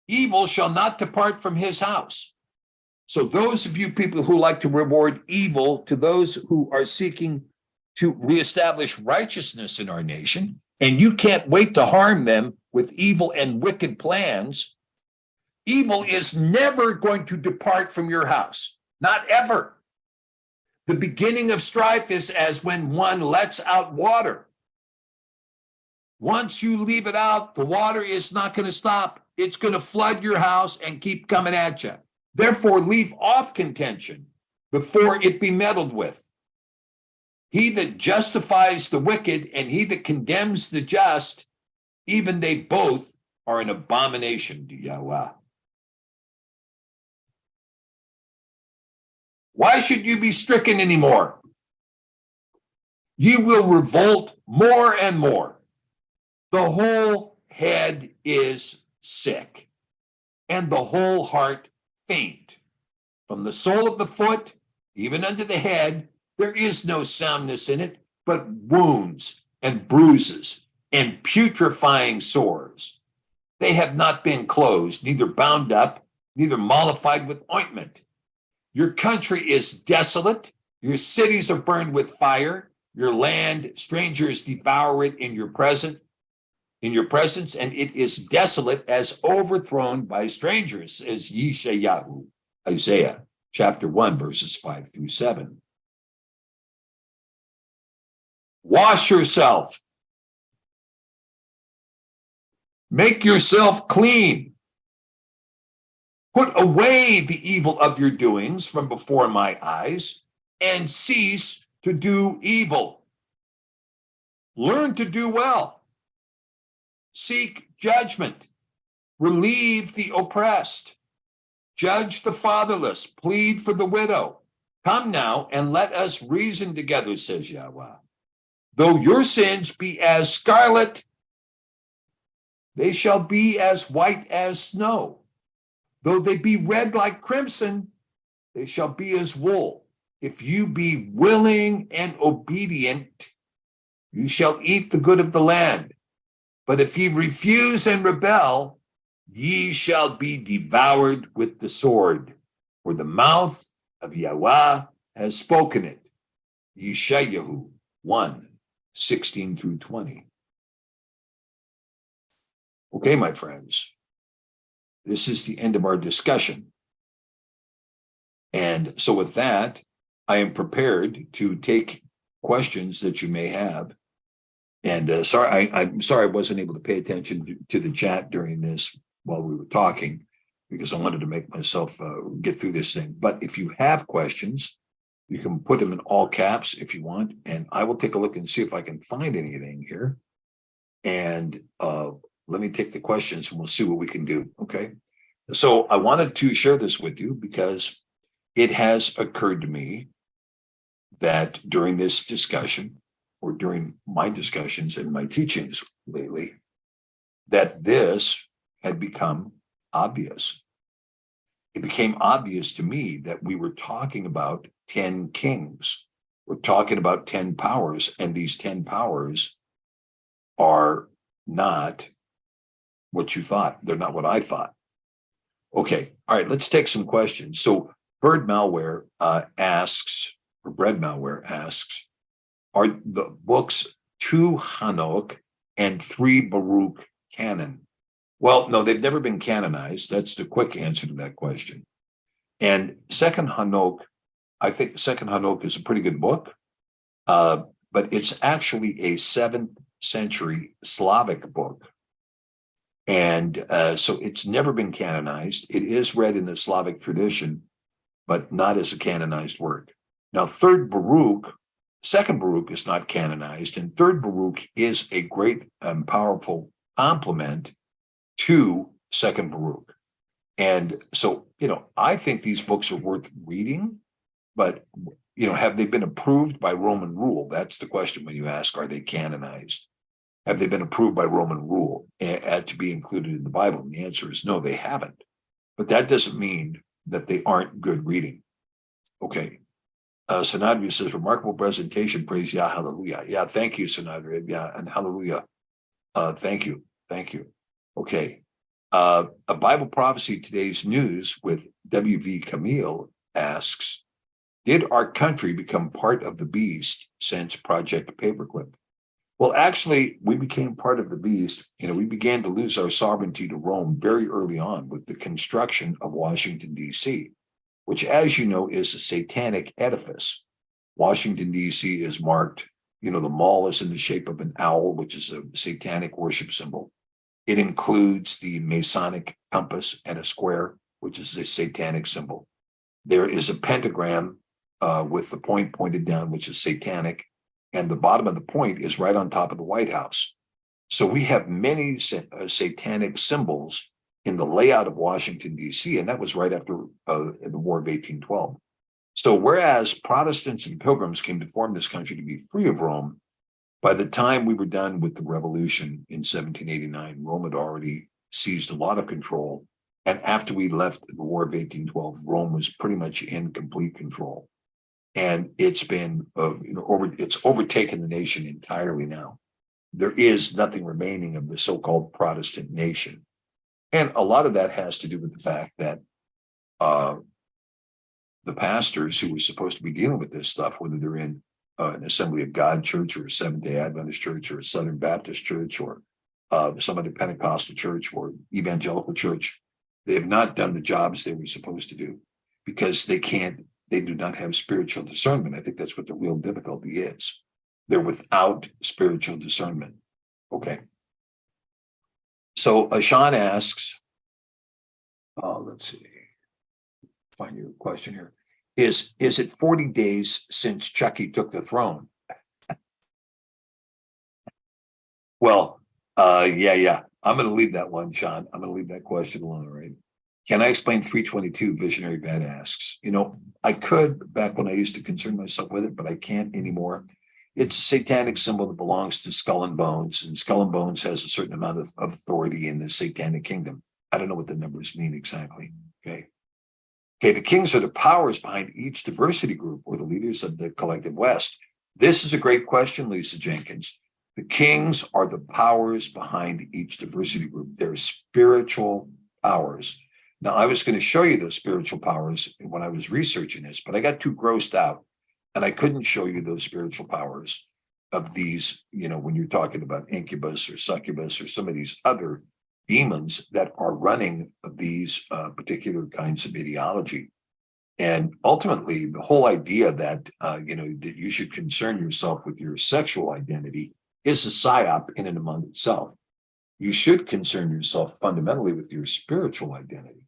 evil shall not depart from his house. So those of you people who like to reward evil to those who are seeking to reestablish righteousness in our nation, and you can't wait to harm them with evil and wicked plans, evil is never going to depart from your house. Not ever. The beginning of strife is as when one lets out water. Once you leave it out, the water is not going to stop. It's going to flood your house and keep coming at you. Therefore, leave off contention before it be meddled with. He that justifies the wicked and he that condemns the just, even they both are an abomination to Yahweh. Why should you be stricken anymore? You will revolt more and more. The whole head is sick, and the whole heart faint. From the sole of the foot, even unto the head, there is no soundness in it, but wounds and bruises and putrefying sores. They have not been closed, neither bound up, neither mollified with ointment. Your country is desolate. Your cities are burned with fire. Your land, strangers devour it in your presence, and it is desolate as overthrown by strangers, says Yeshayahu, Isaiah chapter 1, verses 5 through 7. Wash yourself. Make yourself clean. Put away the evil of your doings from before my eyes and cease to do evil. Learn to do well. Seek judgment. Relieve the oppressed. Judge the fatherless. Plead for the widow. Come now and let us reason together, says Yahweh. Though your sins be as scarlet, they shall be as white as snow. Though they be red like crimson, they shall be as wool. If you be willing and obedient, you shall eat the good of the land. But if ye refuse and rebel, ye shall be devoured with the sword. For the mouth of Yahweh has spoken it. Yeshayahu 1, 16 through 20. Okay, my friends, this is the end of our discussion. And so with that, I am prepared to take questions that you may have. And I'm sorry I wasn't able to pay attention to the chat during this while we were talking, because I wanted to make myself get through this thing. But if you have questions, you can put them in all caps if you want, and I will take a look and see if I can find anything here. And let me take the questions and we'll see what we can do. Okay. So I wanted to share this with you because it has occurred to me that during this discussion, or during my discussions and my teachings lately, that this had become obvious. it became obvious to me that we were talking about 10 kings. We're talking about 10 powers, and these 10 powers are not what you thought. They're not what I thought. Okay. All right. Let's take some questions. So Bird Malware asks, or Bread Malware asks, are the books 2 Hanok and 3 Baruch canon? Well, no, they've never been canonized. That's the quick answer to that question. And Second Hanok, I think Second Hanok is a pretty good book, but it's actually a 7th century Slavic book. And so it's never been canonized. It is read in the Slavic tradition, but not as a canonized work. Now, Third Baruch, Second Baruch is not canonized, and Third Baruch is a great and powerful complement to Second Baruch. And so, I think these books are worth reading, but, have they been approved by Roman rule? That's the question when you ask, are they canonized? Have they been approved by Roman rule to be included in the Bible? And the answer is no, they haven't. But that doesn't mean that they aren't good reading. Okay. Sanadria says, remarkable presentation. Praise Yah, hallelujah. Yeah, thank you, Sanadria. Yeah, and hallelujah. Thank you. Thank you. Okay. A Bible prophecy, today's news with W.V. Camille asks, did our country become part of the beast since Project Paperclip? Well, actually, we became part of the beast. We began to lose our sovereignty to Rome very early on with the construction of Washington, D.C., which, as you know, is a satanic edifice. Washington, D.C. is marked, the mall is in the shape of an owl, which is a satanic worship symbol. It includes the Masonic compass and a square, which is a satanic symbol. There is a pentagram with the point pointed down, which is satanic. And the bottom of the point is right on top of the White House. So we have many satanic symbols in the layout of Washington, D.C., and that was right after the War of 1812. So whereas Protestants and Pilgrims came to form this country to be free of Rome, by the time we were done with the revolution in 1789, Rome had already seized a lot of control. And after we left the War of 1812, Rome was pretty much in complete control. And it's been, it's overtaken the nation entirely now. There is nothing remaining of the so-called Protestant nation. And a lot of that has to do with the fact that the pastors who were supposed to be dealing with this stuff, whether they're in an Assembly of God church or a Seventh-day Adventist church or a Southern Baptist church or some other Pentecostal church or evangelical church, they have not done the jobs they were supposed to do because they do not have spiritual discernment. I think that's what the real difficulty is. They're without spiritual discernment. Okay. So Ashan asks, let's see, find your question here. Is it 40 days since Chucky took the throne? Well, yeah. I'm going to leave that one, Sean. I'm going to leave that question alone, all right? Can I explain 322? Visionary Vet asks. I could back when I used to concern myself with it, but I can't anymore. It's a satanic symbol that belongs to Skull and Bones, and Skull and Bones has a certain amount of authority in the satanic kingdom. I don't know what the numbers mean exactly. Okay, the kings are the powers behind each diversity group or the leaders of the collective West. This is a great question, Lisa Jenkins. The kings are the powers behind each diversity group. They're spiritual powers. Now, I was going to show you those spiritual powers when I was researching this, but I got too grossed out and I couldn't show you those spiritual powers of these, when you're talking about incubus or succubus or some of these other demons that are running these particular kinds of ideology. And ultimately, the whole idea that, that you should concern yourself with your sexual identity is a psyop in and among itself. You should concern yourself fundamentally with your spiritual identity.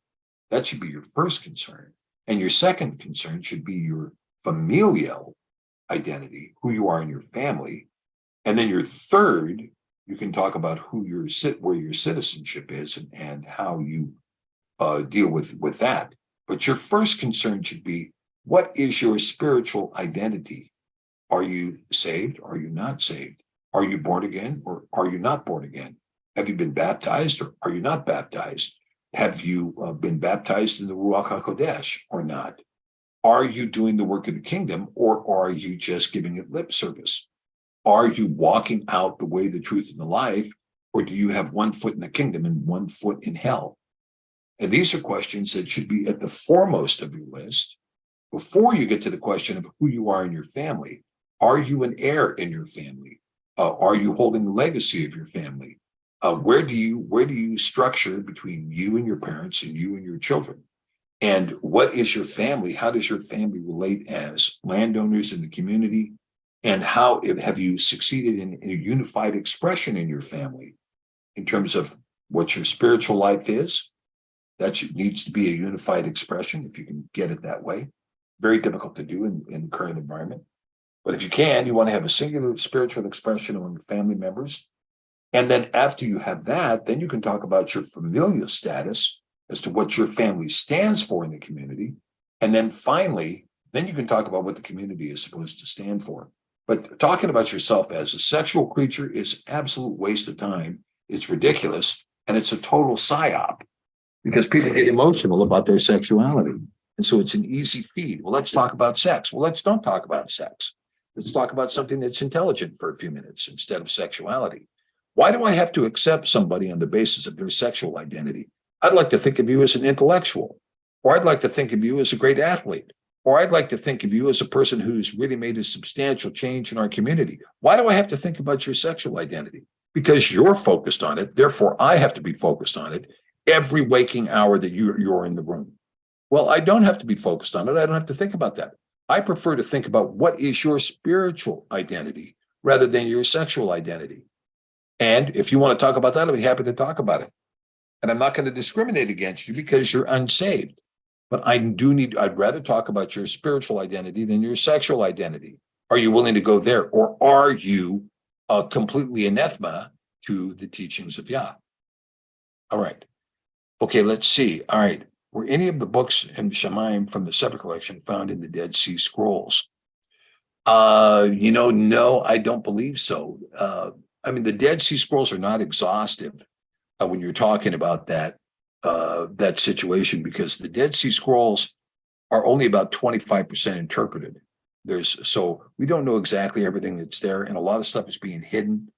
That should be your first concern. And your second concern should be your familial identity, who you are in your family. And then your third, you can talk about where your citizenship is and how you deal with that. But your first concern should be, what is your spiritual identity? Are you saved? Are you not saved? Are you born again or are you not born again? Have you been baptized or are you not baptized? Have you been baptized in the Ruach HaKodesh or not? Are you doing the work of the kingdom, or are you just giving it lip service? Are you walking out the way, the truth, and the life, or do you have one foot in the kingdom and one foot in hell? And these are questions that should be at the foremost of your list before you get to the question of who you are in your family. Are you an heir in your family? Are you holding the legacy of your family? Where do you structure between you and your parents and you and your children? And what is your family? How does your family relate as landowners in the community? And how have you succeeded in a unified expression in your family in terms of what your spiritual life is? That needs to be a unified expression if you can get it that way. Very difficult to do in the current environment. But if you can, you want to have a singular spiritual expression among your family members. And then after you have that, then you can talk about your familial status as to what your family stands for in the community. And then finally, then you can talk about what the community is supposed to stand for. But talking about yourself as a sexual creature is absolute waste of time. It's ridiculous. And it's a total psyop because people get emotional about their sexuality. And so it's an easy feed. Well, let's talk about sex. Well, let's don't talk about sex. Let's talk about something that's intelligent for a few minutes instead of sexuality. Why do I have to accept somebody on the basis of their sexual identity? I'd like to think of you as an intellectual, or I'd like to think of you as a great athlete, or I'd like to think of you as a person who's really made a substantial change in our community. Why do I have to think about your sexual identity? Because you're focused on it. Therefore, I have to be focused on it every waking hour that you're in the room. Well, I don't have to be focused on it. I don't have to think about that. I prefer to think about what is your spiritual identity rather than your sexual identity. And if you want to talk about that, I'll be happy to talk about it. And I'm not going to discriminate against you because you're unsaved. But I'd rather talk about your spiritual identity than your sexual identity. Are you willing to go there? Or are you completely anathema to the teachings of Yah? All right. Okay, let's see. All right. Were any of the books in Shemaim from the Cepher collection found in the Dead Sea Scrolls? No, I don't believe so. The Dead Sea Scrolls are not exhaustive when you're talking about that situation, because the Dead Sea Scrolls are only about 25% interpreted. So we don't know exactly everything that's there, and a lot of stuff is being hidden.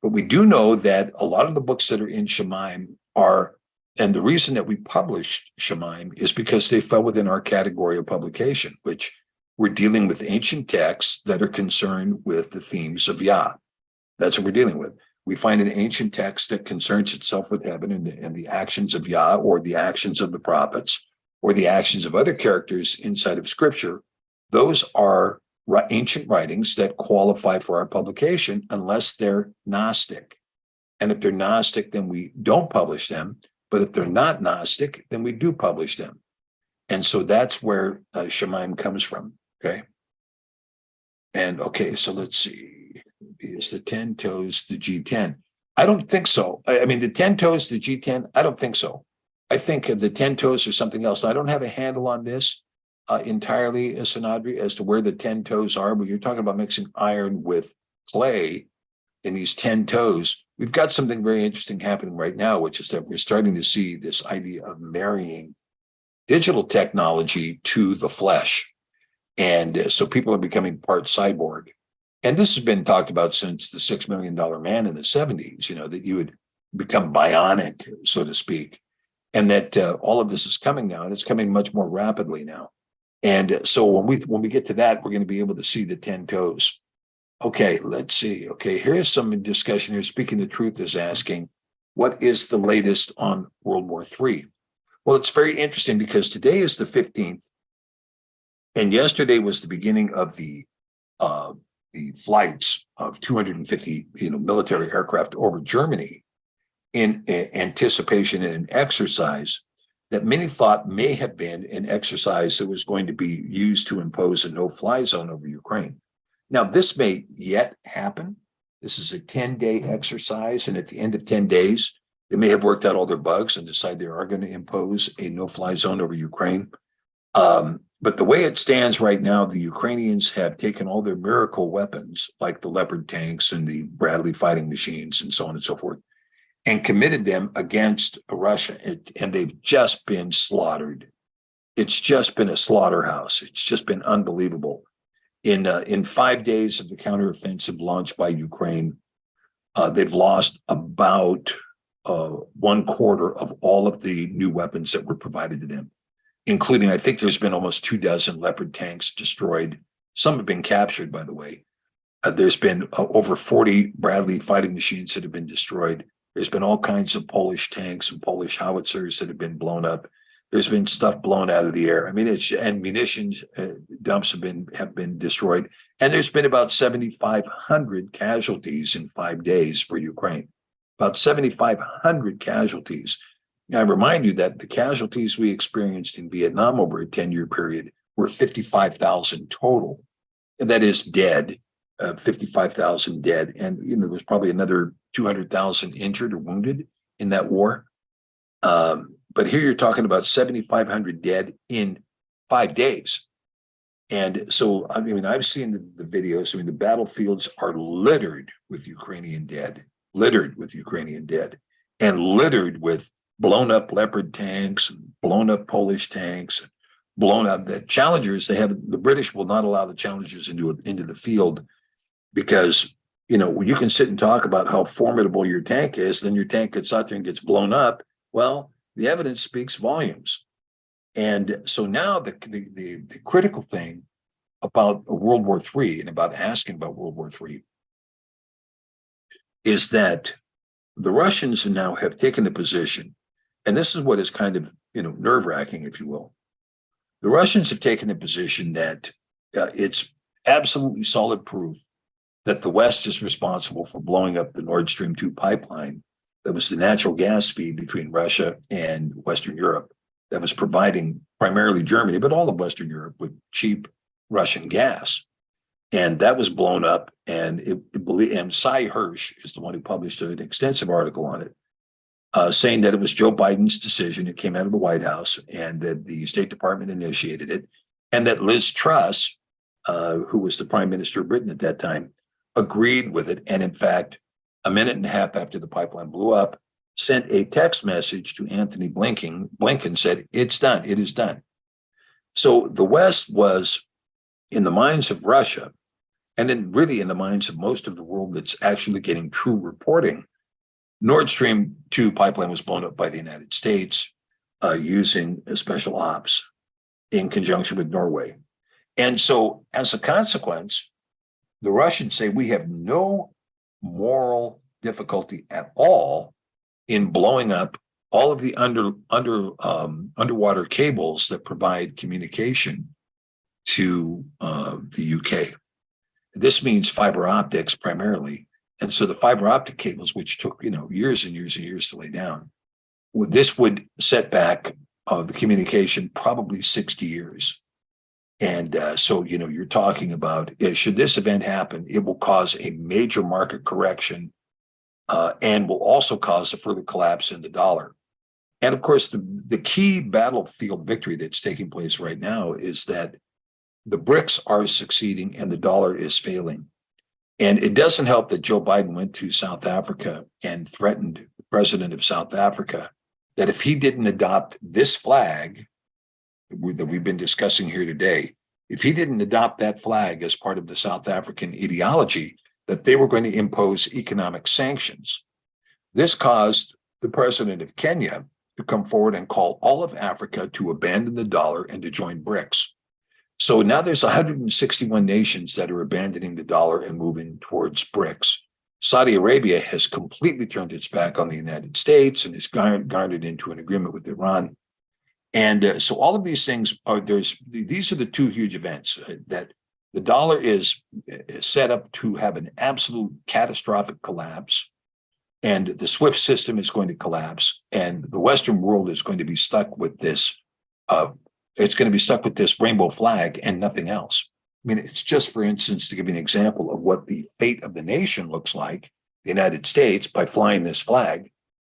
But we do know that a lot of the books that are in Shemaim are, and the reason that we published Shemaim is because they fell within our category of publication, which we're dealing with ancient texts that are concerned with the themes of Yah. That's what we're dealing with. We find an ancient text that concerns itself with heaven and the actions of Yah, or the actions of the prophets, or the actions of other characters inside of Scripture. Those are ancient writings that qualify for our publication unless they're Gnostic. And if they're Gnostic, then we don't publish them. But if they're not Gnostic, then we do publish them. And so that's where Shemaim comes from. Okay. And okay, so let's see. Is the 10 toes the G10? I don't think so. The 10 toes the G10, I don't think so. I think the 10 toes are something else. I don't have a handle on this entirely, Sanadri, as to where the 10 toes are, but you're talking about mixing iron with clay in these 10 toes. We've got something very interesting happening right now, which is that we're starting to see this idea of marrying digital technology to the flesh. And so people are becoming part cyborg. And this has been talked about since the $6 Million Man in the 70s, that you would become bionic, so to speak. And that all of this is coming now, and it's coming much more rapidly now. And so when we get to that, we're going to be able to see the 10 toes. Okay, let's see. Okay, here's some discussion here. Speaking the Truth is asking, what is the latest on World War III? Well, it's very interesting because today is the 15th, and yesterday was the beginning of the flights of 250 military aircraft over Germany in anticipation in an exercise that many thought may have been an exercise that was going to be used to impose a no-fly zone over Ukraine. Now, this may yet happen. This is a 10-day exercise, and at the end of 10 days, they may have worked out all their bugs and decide they are going to impose a no-fly zone over Ukraine. But the way it stands right now, the Ukrainians have taken all their miracle weapons, like the Leopard tanks and the Bradley fighting machines and so on and so forth, and committed them against Russia. And they've just been slaughtered. It's just been a slaughterhouse. It's just been unbelievable. In 5 days of the counteroffensive launched by Ukraine, they've lost about 1/4 of all of the new weapons that were provided to them, including, I think there's been almost 24 Leopard tanks destroyed. Some have been captured, by the way. There's been over 40 Bradley fighting machines that have been destroyed. There's been all kinds of Polish tanks and Polish howitzers that have been blown up. There's been stuff blown out of the air. I mean, and munitions dumps have been destroyed. And there's been about 7,500 casualties in 5 days for Ukraine. About 7,500 casualties. Now, I remind you that the casualties we experienced in Vietnam over a 10-year period were 55,000 total. And that is dead, 55,000 dead. And, there's probably another 200,000 injured or wounded in that war. But here you're talking about 7,500 dead in 5 days. And so, I've seen the videos. The battlefields are littered with Ukrainian dead, and littered with blown up Leopard tanks, blown up Polish tanks, blown up the Challengers. The British will not allow the Challengers into the field because, you can sit and talk about how formidable your tank is, then your tank gets out there and gets blown up. Well, the evidence speaks volumes. And so now the critical thing about World War III and about asking about World War III is that the Russians now have taken a position, and this is what is kind of, nerve-wracking, if you will. The Russians have taken a position that it's absolutely solid proof that the West is responsible for blowing up the Nord Stream 2 pipeline that was the natural gas feed between Russia and Western Europe that was providing primarily Germany, but all of Western Europe with cheap Russian gas. And that was blown up. And Cy Hirsch is the one who published an extensive article on it, saying that it was Joe Biden's decision. It came out of the White House and that the State Department initiated it. And that Liz Truss, who was the Prime Minister of Britain at that time, agreed with it. And in fact, a minute and a half after the pipeline blew up, sent a text message to Anthony Blinken. Blinken said, "It's done. It is done." So the West was, in the minds of Russia, and then really in the minds of most of the world that's actually getting true reporting, Nord Stream 2 pipeline was blown up by the United States using a special ops in conjunction with Norway. And so as a consequence, the Russians say we have no moral difficulty at all in blowing up all of the underwater cables that provide communication to the UK. This means fiber optics primarily. And so the fiber optic cables, which took years and years and years to lay down, this would set back the communication probably 60 years. And so, you're talking about, should this event happen, it will cause a major market correction and will also cause a further collapse in the dollar. And of course, the key battlefield victory that's taking place right now is that the BRICS are succeeding and the dollar is failing. And it doesn't help that Joe Biden went to South Africa and threatened the president of South Africa that if he didn't adopt this flag that we've been discussing here today, if he didn't adopt that flag as part of the South African ideology, that they were going to impose economic sanctions. This caused the president of Kenya to come forward and call all of Africa to abandon the dollar and to join BRICS. So now there's 161 nations that are abandoning the dollar and moving towards BRICS. Saudi Arabia has completely turned its back on the United States and is garnered into an agreement with Iran. And so all of these things these are the two huge events that the dollar is set up to have an absolute catastrophic collapse, and the SWIFT system is going to collapse, and the Western world is going to be stuck with this. It's going to be stuck with this rainbow flag and nothing else. It's just, for instance, to give you an example of what the fate of the nation looks like, the United States, by flying this flag.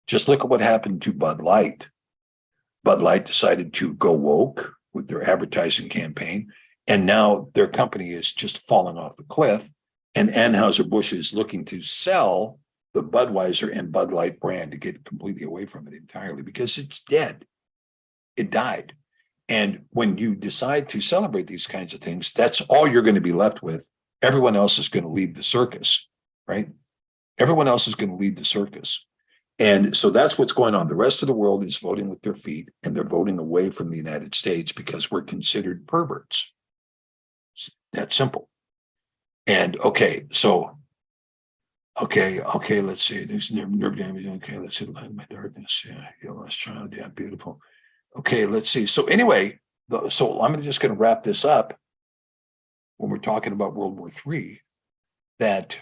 Just look at what happened to Bud Light. Bud Light decided to go woke with their advertising campaign, and now their company is just falling off the cliff. And Anheuser-Busch is looking to sell the Budweiser and Bud Light brand to get completely away from it entirely because it's dead. It died. And when you decide to celebrate these kinds of things, that's all you're going to be left with. Everyone else is going to leave the circus, right? Everyone else is going to lead the circus. And so that's what's going on. The rest of the world is voting with their feet, and they're voting away from the United States because we're considered perverts. It's that simple. And okay, let's see. There's nerve damage. Okay, let's see. The light of my darkness. Yeah, your lost child. Yeah, beautiful. Okay, let's see. So anyway, so I'm just going to wrap this up when we're talking about World War III, that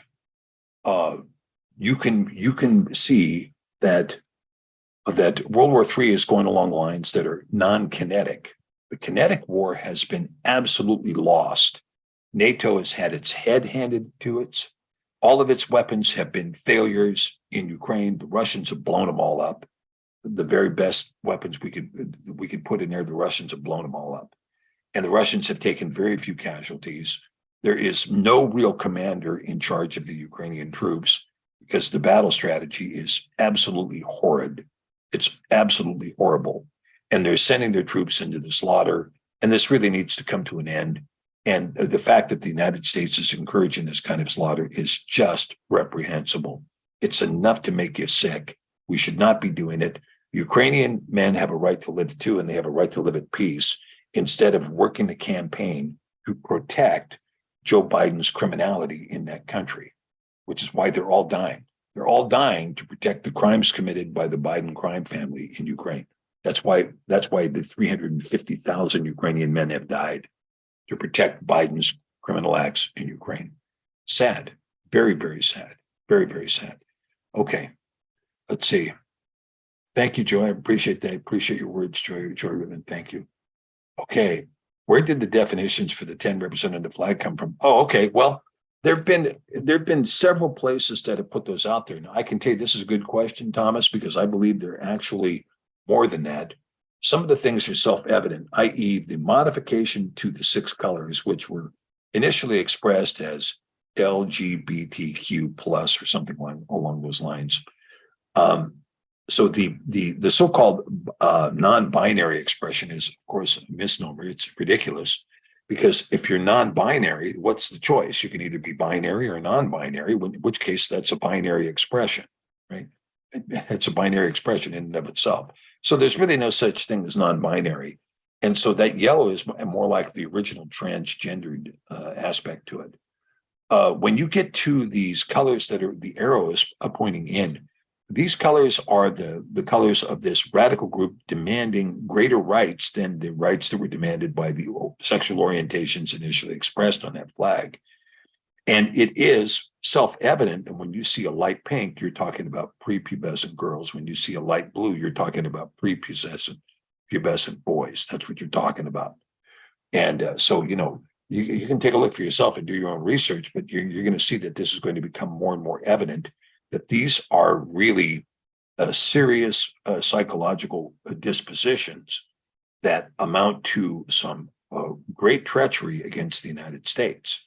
you can see that World War III is going along lines that are non-kinetic. The kinetic war has been absolutely lost. NATO has had its head handed to it. All of its weapons have been failures in Ukraine. The Russians have blown them all up. The very best weapons we could put in there, the Russians have blown them all up. And the Russians have taken very few casualties. There is no real commander in charge of the Ukrainian troops because the battle strategy is absolutely horrid. It's absolutely horrible. And they're sending their troops into the slaughter. And this really needs to come to an end. And the fact that the United States is encouraging this kind of slaughter is just reprehensible. It's enough to make you sick. We should not be doing it. Ukrainian men have a right to live too, and they have a right to live at peace instead of working the campaign to protect Joe Biden's criminality in that country, which is why they're all dying. They're all dying to protect the crimes committed by the Biden crime family in Ukraine. That's why the 350,000 Ukrainian men have died, to protect Biden's criminal acts in Ukraine. Sad, very, very sad, very, very sad. Okay, let's see. Thank you, Joy. I appreciate that. I appreciate your words, Joy Ribbon. Thank you. Okay, where did the definitions for the 10 representing the flag come from? Oh, okay. Well, there've been several places that have put those out there. Now, I can tell you this is a good question, Thomas, because I believe they're actually more than that. Some of the things are self-evident, i.e., the modification to the 6 colors, which were initially expressed as LGBTQ plus or something along those lines. So the so-called non-binary expression is, of course, a misnomer. It's ridiculous because if you're non-binary, what's the choice? You can either be binary or non-binary, in which case that's a binary expression, right? It's a binary expression in and of itself. So there's really no such thing as non-binary. And so that yellow is more like the original transgendered aspect to it. When you get to these colors that are the arrows pointing in, these colors are the colors of this radical group demanding greater rights than the rights that were demanded by the sexual orientations initially expressed on that flag. And it is self-evident. And when you see a light pink, you're talking about prepubescent girls. When you see a light blue, you're talking about pubescent boys. That's what you're talking about. And so, you can take a look for yourself and do your own research, but you're going to see that this is going to become more and more evident that these are really serious psychological dispositions that amount to some great treachery against the United States.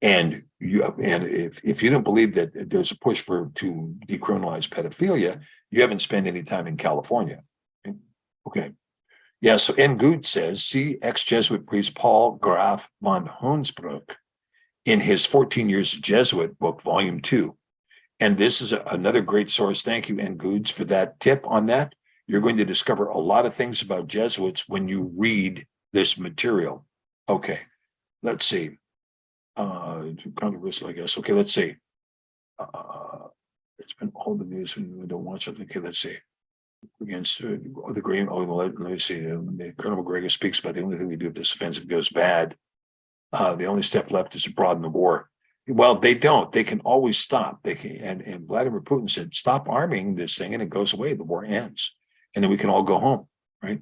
And if you don't believe that there's a push to decriminalize pedophilia, you haven't spent any time in California. Okay. Yeah, so N. Good says, see ex-Jesuit priest Paul Graf von Hoensbroek in his 14 Years of Jesuit book, Volume 2. And this is another great source. Thank you, N. Goods, for that tip on that. You're going to discover a lot of things about Jesuits when you read this material. Okay, let's see. Controversial, I guess. Okay, let's see. It's been all the news and we don't watch it. Okay, let's see. Against the green. Oh, let me see. Colonel McGregor speaks about the only thing we do if this offensive goes bad. The only step left is to broaden the war. Well, they don't. They can always stop. They can, and Vladimir Putin said, "Stop arming this thing, and it goes away. The war ends, and then we can all go home." Right?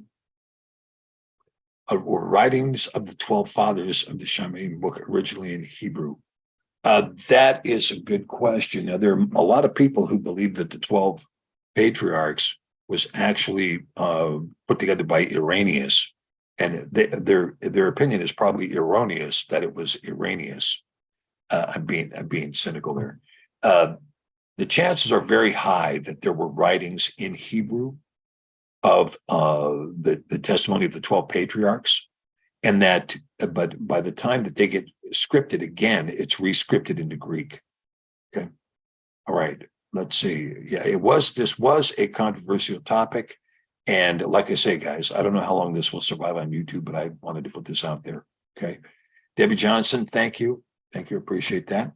Or writings of the 12 fathers of the Shammai book, originally in Hebrew. That is a good question. Now, there are a lot of people who believe that the 12 patriarchs was actually put together by Irenaeus, and their opinion is probably erroneous that it was Irenaeus. I'm being cynical there. the chances are very high that there were writings in Hebrew of the testimony of the 12 patriarchs, and that, but by the time that they get scripted again, it's re-scripted into Greek. Okay. All right. Let's see. Yeah, this was a controversial topic. And like I say, guys, I don't know how long this will survive on YouTube, but I wanted to put this out there. Okay. Debbie Johnson, thank you. Thank you. Appreciate that.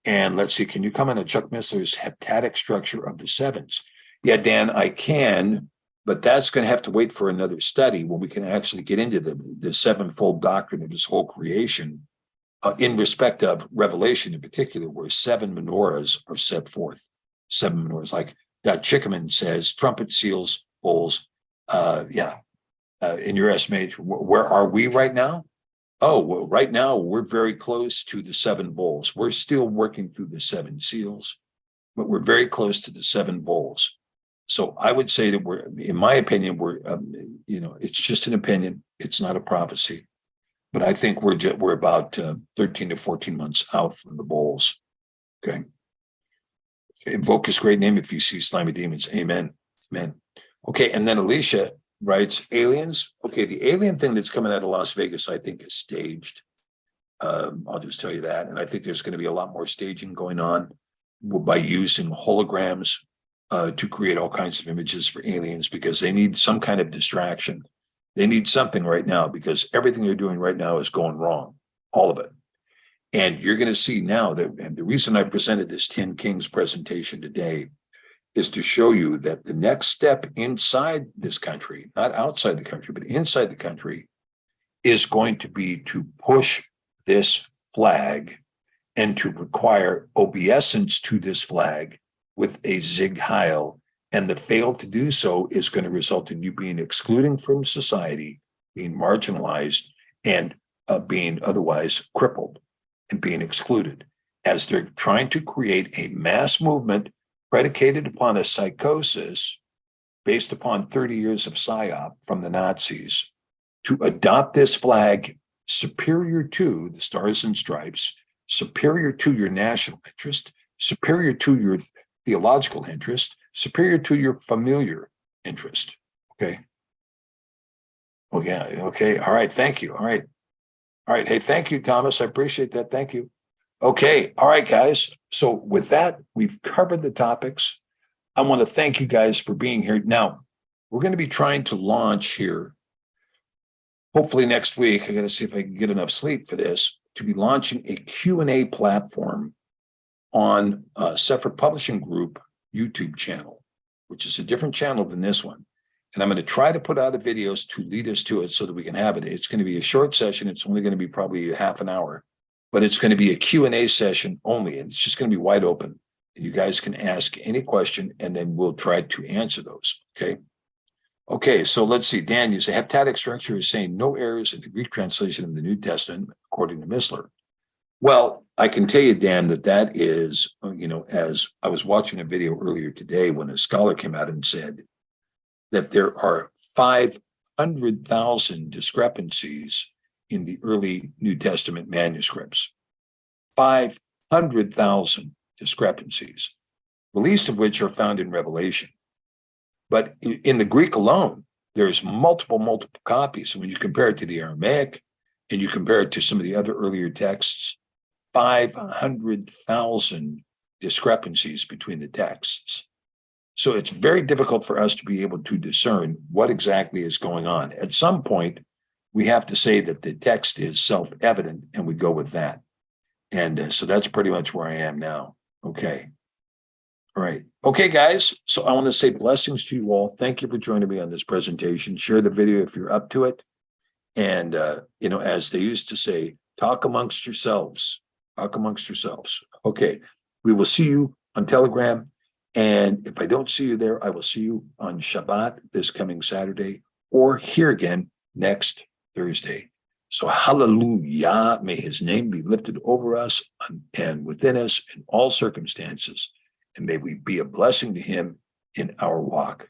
And let's see, can you comment on Chuck Missler's heptadic structure of the sevens? Yeah, Dan, I can, but that's going to have to wait for another study when we can actually get into the sevenfold doctrine of his whole creation in respect of Revelation in particular, where 7 menorahs are set forth. 7 menorahs, like Dot Chickaman says, trumpet, seals, bowls. In your estimation, where are we right now? Oh, well, right now we're very close to the 7 bowls. We're still working through the 7 seals, but we're very close to the 7 bowls. So I would say that we're, in my opinion, it's just an opinion. It's not a prophecy, but I think we're about 13 to 14 months out from the bowls. Okay. Invoke his great name if you see slimy demons. Amen. Amen. Okay. And then Alicia writes aliens. Okay, the alien thing that's coming out of Las Vegas, I think, is staged. I'll just tell you that. And I think there's going to be a lot more staging going on by using holograms to create all kinds of images for aliens, because they need some kind of distraction. They need something right now, because everything they're doing right now is going wrong, all of it. And you're going to see now that, and the reason I presented this 10 Kings presentation today is to show you that the next step inside this country, not outside the country, but inside the country, is going to be to push this flag and to require obeisance to this flag with a Zig Heil. And the fail to do so is going to result in you being excluded from society, being marginalized, and being otherwise crippled and being excluded, as they're trying to create a mass movement predicated upon a psychosis based upon 30 years of PSYOP from the Nazis to adopt this flag superior to the Stars and Stripes, superior to your national interest, superior to your theological interest, superior to your familiar interest. Okay. Oh, yeah. Okay. All right. Thank you. All right. All right. Hey, thank you, Thomas. I appreciate that. Thank you. Okay. All right, guys. So with that, we've covered the topics. I want to thank you guys for being here. Now, we're going to be trying to launch here, hopefully next week. I got to see if I can get enough sleep for this, to be launching a Q&A platform on Cepher Publishing Group YouTube channel, which is a different channel than this one. And I'm going to try to put out the videos to lead us to it so that we can have it. It's going to be a short session. It's only going to be probably half an hour. But it's going to be a Q&A session only, and it's just going to be wide open. And you guys can ask any question, and then we'll try to answer those, okay? Okay, so let's see. Dan, you say heptadic structure is saying no errors in the Greek translation of the New Testament, according to Missler. Well, I can tell you, Dan, that is, as I was watching a video earlier today when a scholar came out and said that there are 500,000 discrepancies in the early New Testament manuscripts. 500,000 discrepancies, the least of which are found in Revelation. But in the Greek alone, there's multiple copies. And when you compare it to the Aramaic and you compare it to some of the other earlier texts, 500,000 discrepancies between the texts. So it's very difficult for us to be able to discern what exactly is going on. At some point, we have to say that the text is self-evident, and we go with that. And so that's pretty much where I am now. Okay. All right. Okay, guys. So I want to say blessings to you all. Thank you for joining me on this presentation. Share the video if you're up to it. And, as they used to say, talk amongst yourselves. Talk amongst yourselves. Okay. We will see you on Telegram. And if I don't see you there, I will see you on Shabbat this coming Saturday, or here again next Thursday. So hallelujah, may his name be lifted over us and within us in all circumstances. And may we be a blessing to him in our walk.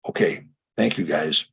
Okay, thank you guys.